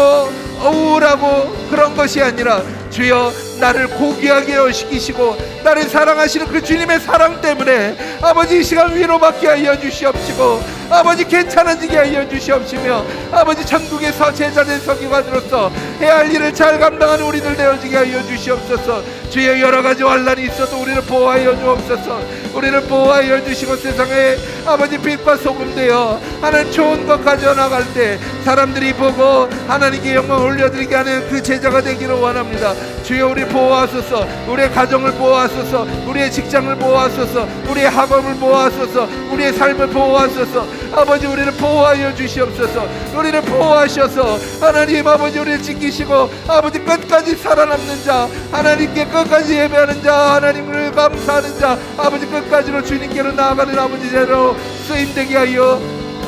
우울하고 그런 것이 아니라 주여 나를 고귀하게 여시키시고 나를 사랑하시는 그 주님의 사랑 때문에 아버지 이 시간 위로받게 하여 주시옵시고 아버지 괜찮아지게 하여 주시옵시며 아버지 천국에서 제자된 서기관으로서 해야 할 일을 잘 감당하는 우리들 되어지게 하여 주시옵소서. 주여 여러가지 환난이 있어도 우리를 보호하여 주옵소서. 우리를 보호하여 주시고 세상에 아버지 빛과 소금 되어 하나님 좋은 것 가져나갈 때 사람들이 보고 하나님께 영광 올려드리게 하는 그 제자가 되기를 원합니다. 주여 우리 보호하소서. 우리의 가정을 보호하소서. 우리의 직장을 보호하소서. 우리의 학업을 보호하소서. 우리의 삶을 보호하소서. 아버지 우리를 보호하여 주시옵소서. 우리를 보호하셔서 하나님 아버지 우리를 지키시고 아버지 끝까지 살아남는 자 하나님께 끝까지 예배하는 자 하나님을 감사하는 자 아버지 끝까지로 주님께로 나아가는 아버지 제로 쓰임되게 하여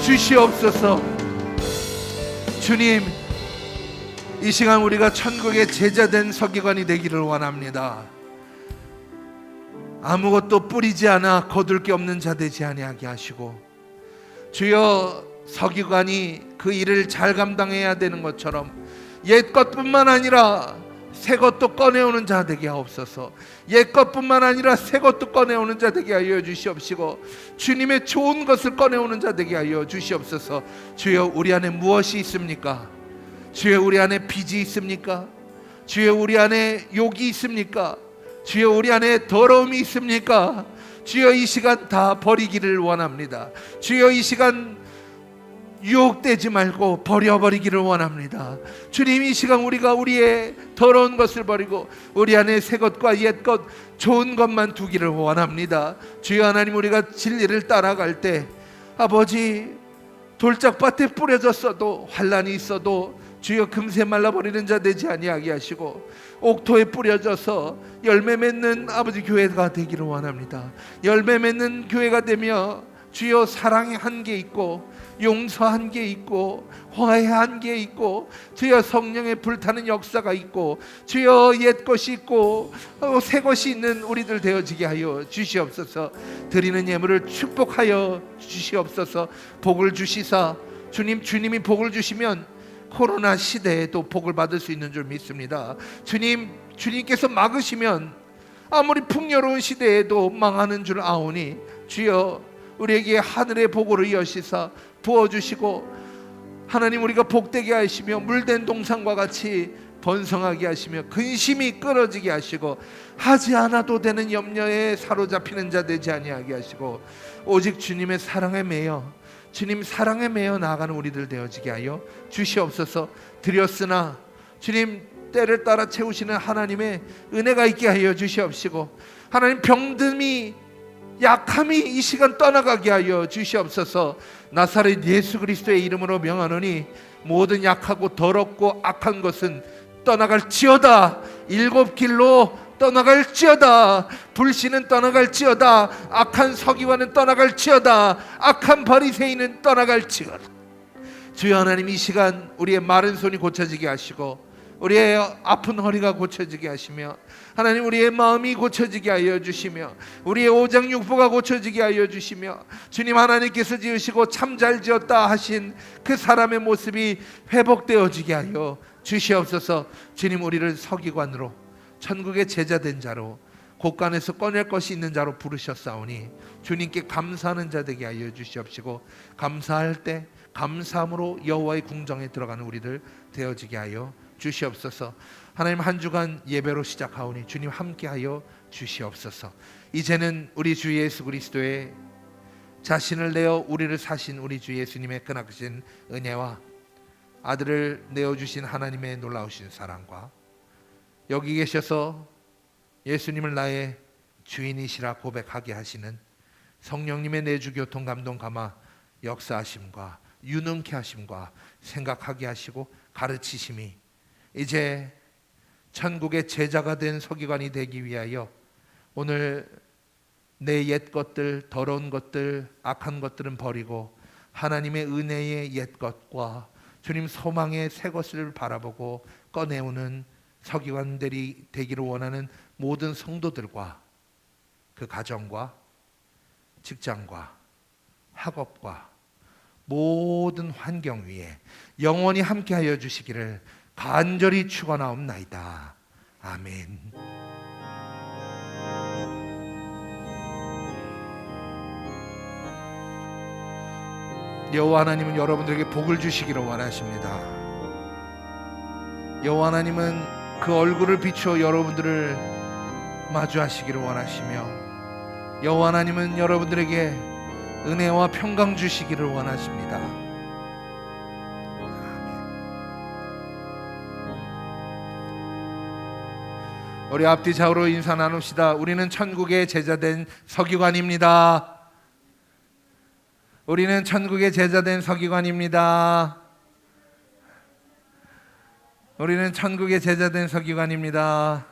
주시옵소서. 주님 이 시간 우리가 천국의 제자된 서기관이 되기를 원합니다. 아무것도 뿌리지 않아 거둘 게 없는 자 되지 아니하게 하시고 주여 서기관이 그 일을 잘 감당해야 되는 것처럼 옛 것뿐만 아니라 새 것도 꺼내오는 자 되게 하옵소서. 옛 것뿐만 아니라 새 것도 꺼내오는 자 되게 하여 주시옵시고 주님의 좋은 것을 꺼내오는 자 되게 하여 주시옵소서. 주여 우리 안에 무엇이 있습니까? 주여 우리 안에 빚이 있습니까? 주여 우리 안에 욕이 있습니까? 주여 우리 안에 더러움이 있습니까? 주여 이 시간 다 버리기를 원합니다. 주여 이 시간 유혹되지 말고 버려버리기를 원합니다. 주님 이 시간 우리가 우리의 더러운 것을 버리고 우리 안에 새 것과 옛 것 좋은 것만 두기를 원합니다. 주여 하나님 우리가 진리를 따라갈 때 아버지 돌짝밭에 뿌려졌어도 환난이 있어도 주여 금세 말라버리는 자 되지 아니하게 하시고 옥토에 뿌려져서 열매 맺는 아버지 교회가 되기를 원합니다. 열매 맺는 교회가 되며 주여 사랑의 한계 있고 용서한 게 있고 화해한 게 있고 주여 성령의 불타는 역사가 있고 주여 옛 것이 있고 새 것이 있는 우리들 되어지게 하여 주시옵소서. 드리는 예물을 축복하여 주시옵소서. 복을 주시사 주님이 복을 주시면 코로나 시대에도 복을 받을 수 있는 줄 믿습니다. 주님께서 막으시면 아무리 풍요로운 시대에도 망하는 줄 아오니 주여 우리에게 하늘의 복으로 여시사 부어주시고 하나님 우리가 복되게 하시며 물된 동산과 같이 번성하게 하시며 근심이 끊어지게 하시고 하지 않아도 되는 염려에 사로잡히는 자 되지 아니하게 하시고 오직 주님의 사랑에 매여 주님 사랑에 매여 나아가는 우리들 되어지게 하여 주시옵소서. 드렸으나 주님 때를 따라 채우시는 하나님의 은혜가 있게 하여 주시옵시고 하나님 병듦이 약함이 이 시간 떠나가게 하여 주시옵소서. 나사렛 예수 그리스도의 이름으로 명하노니 모든 약하고 더럽고 악한 것은 떠나갈지어다. 일곱 길로 떠나갈지어다. 불신은 떠나갈지어다. 악한 서기관은 떠나갈지어다. 악한 바리새인은 떠나갈지어다. 주여 하나님 이 시간 우리의 마른 손이 고쳐지게 하시고 우리의 아픈 허리가 고쳐지게 하시며 하나님 우리의 마음이 고쳐지게 하여 주시며 우리의 오장육부가 고쳐지게 하여 주시며 주님 하나님께서 지으시고 참 잘 지었다 하신 그 사람의 모습이 회복되어지게 하여 주시옵소서. 주님 우리를 서기관으로 천국의 제자된 자로 곳간에서 꺼낼 것이 있는 자로 부르셨사오니 주님께 감사하는 자 되게 하여 주시옵시고 감사할 때 감사함으로 여호와의 궁정에 들어가는 우리들 되어지게 하여 주시옵소서. 하나님 한 주간 예배로 시작하오니 주님 함께하여 주시옵소서. 이제는 우리 주 예수 그리스도의 자신을 내어 우리를 사신 우리 주 예수님의 크나크신 은혜와 아들을 내어주신 하나님의 놀라우신 사랑과 여기 계셔서 예수님을 나의 주인이시라 고백하게 하시는 성령님의 내주 교통 감동 감화 역사하심과 유능케 하심과 생각하게 하시고 가르치심이 이제 천국의 제자가 된 서기관이 되기 위하여 오늘 내 옛 것들, 더러운 것들, 악한 것들은 버리고 하나님의 은혜의 옛 것과 주님 소망의 새 것을 바라보고 꺼내오는 서기관들이 되기를 원하는 모든 성도들과 그 가정과 직장과 학업과 모든 환경 위에 영원히 함께하여 주시기를 간절히 축원하옵나이다. 아멘. 여호와 하나님은 여러분들에게 복을 주시기를 원하십니다. 여호와 하나님은 그 얼굴을 비추어 여러분들을 마주하시기를 원하시며 여호와 하나님은 여러분들에게 은혜와 평강 주시기를 원하십니다. 아멘. 우리 앞뒤 좌우로 인사 나눕시다. 우리는 천국의 제자된 서기관입니다. 우리는 천국의 제자된 서기관입니다. 우리는 천국의 제자된 서기관입니다.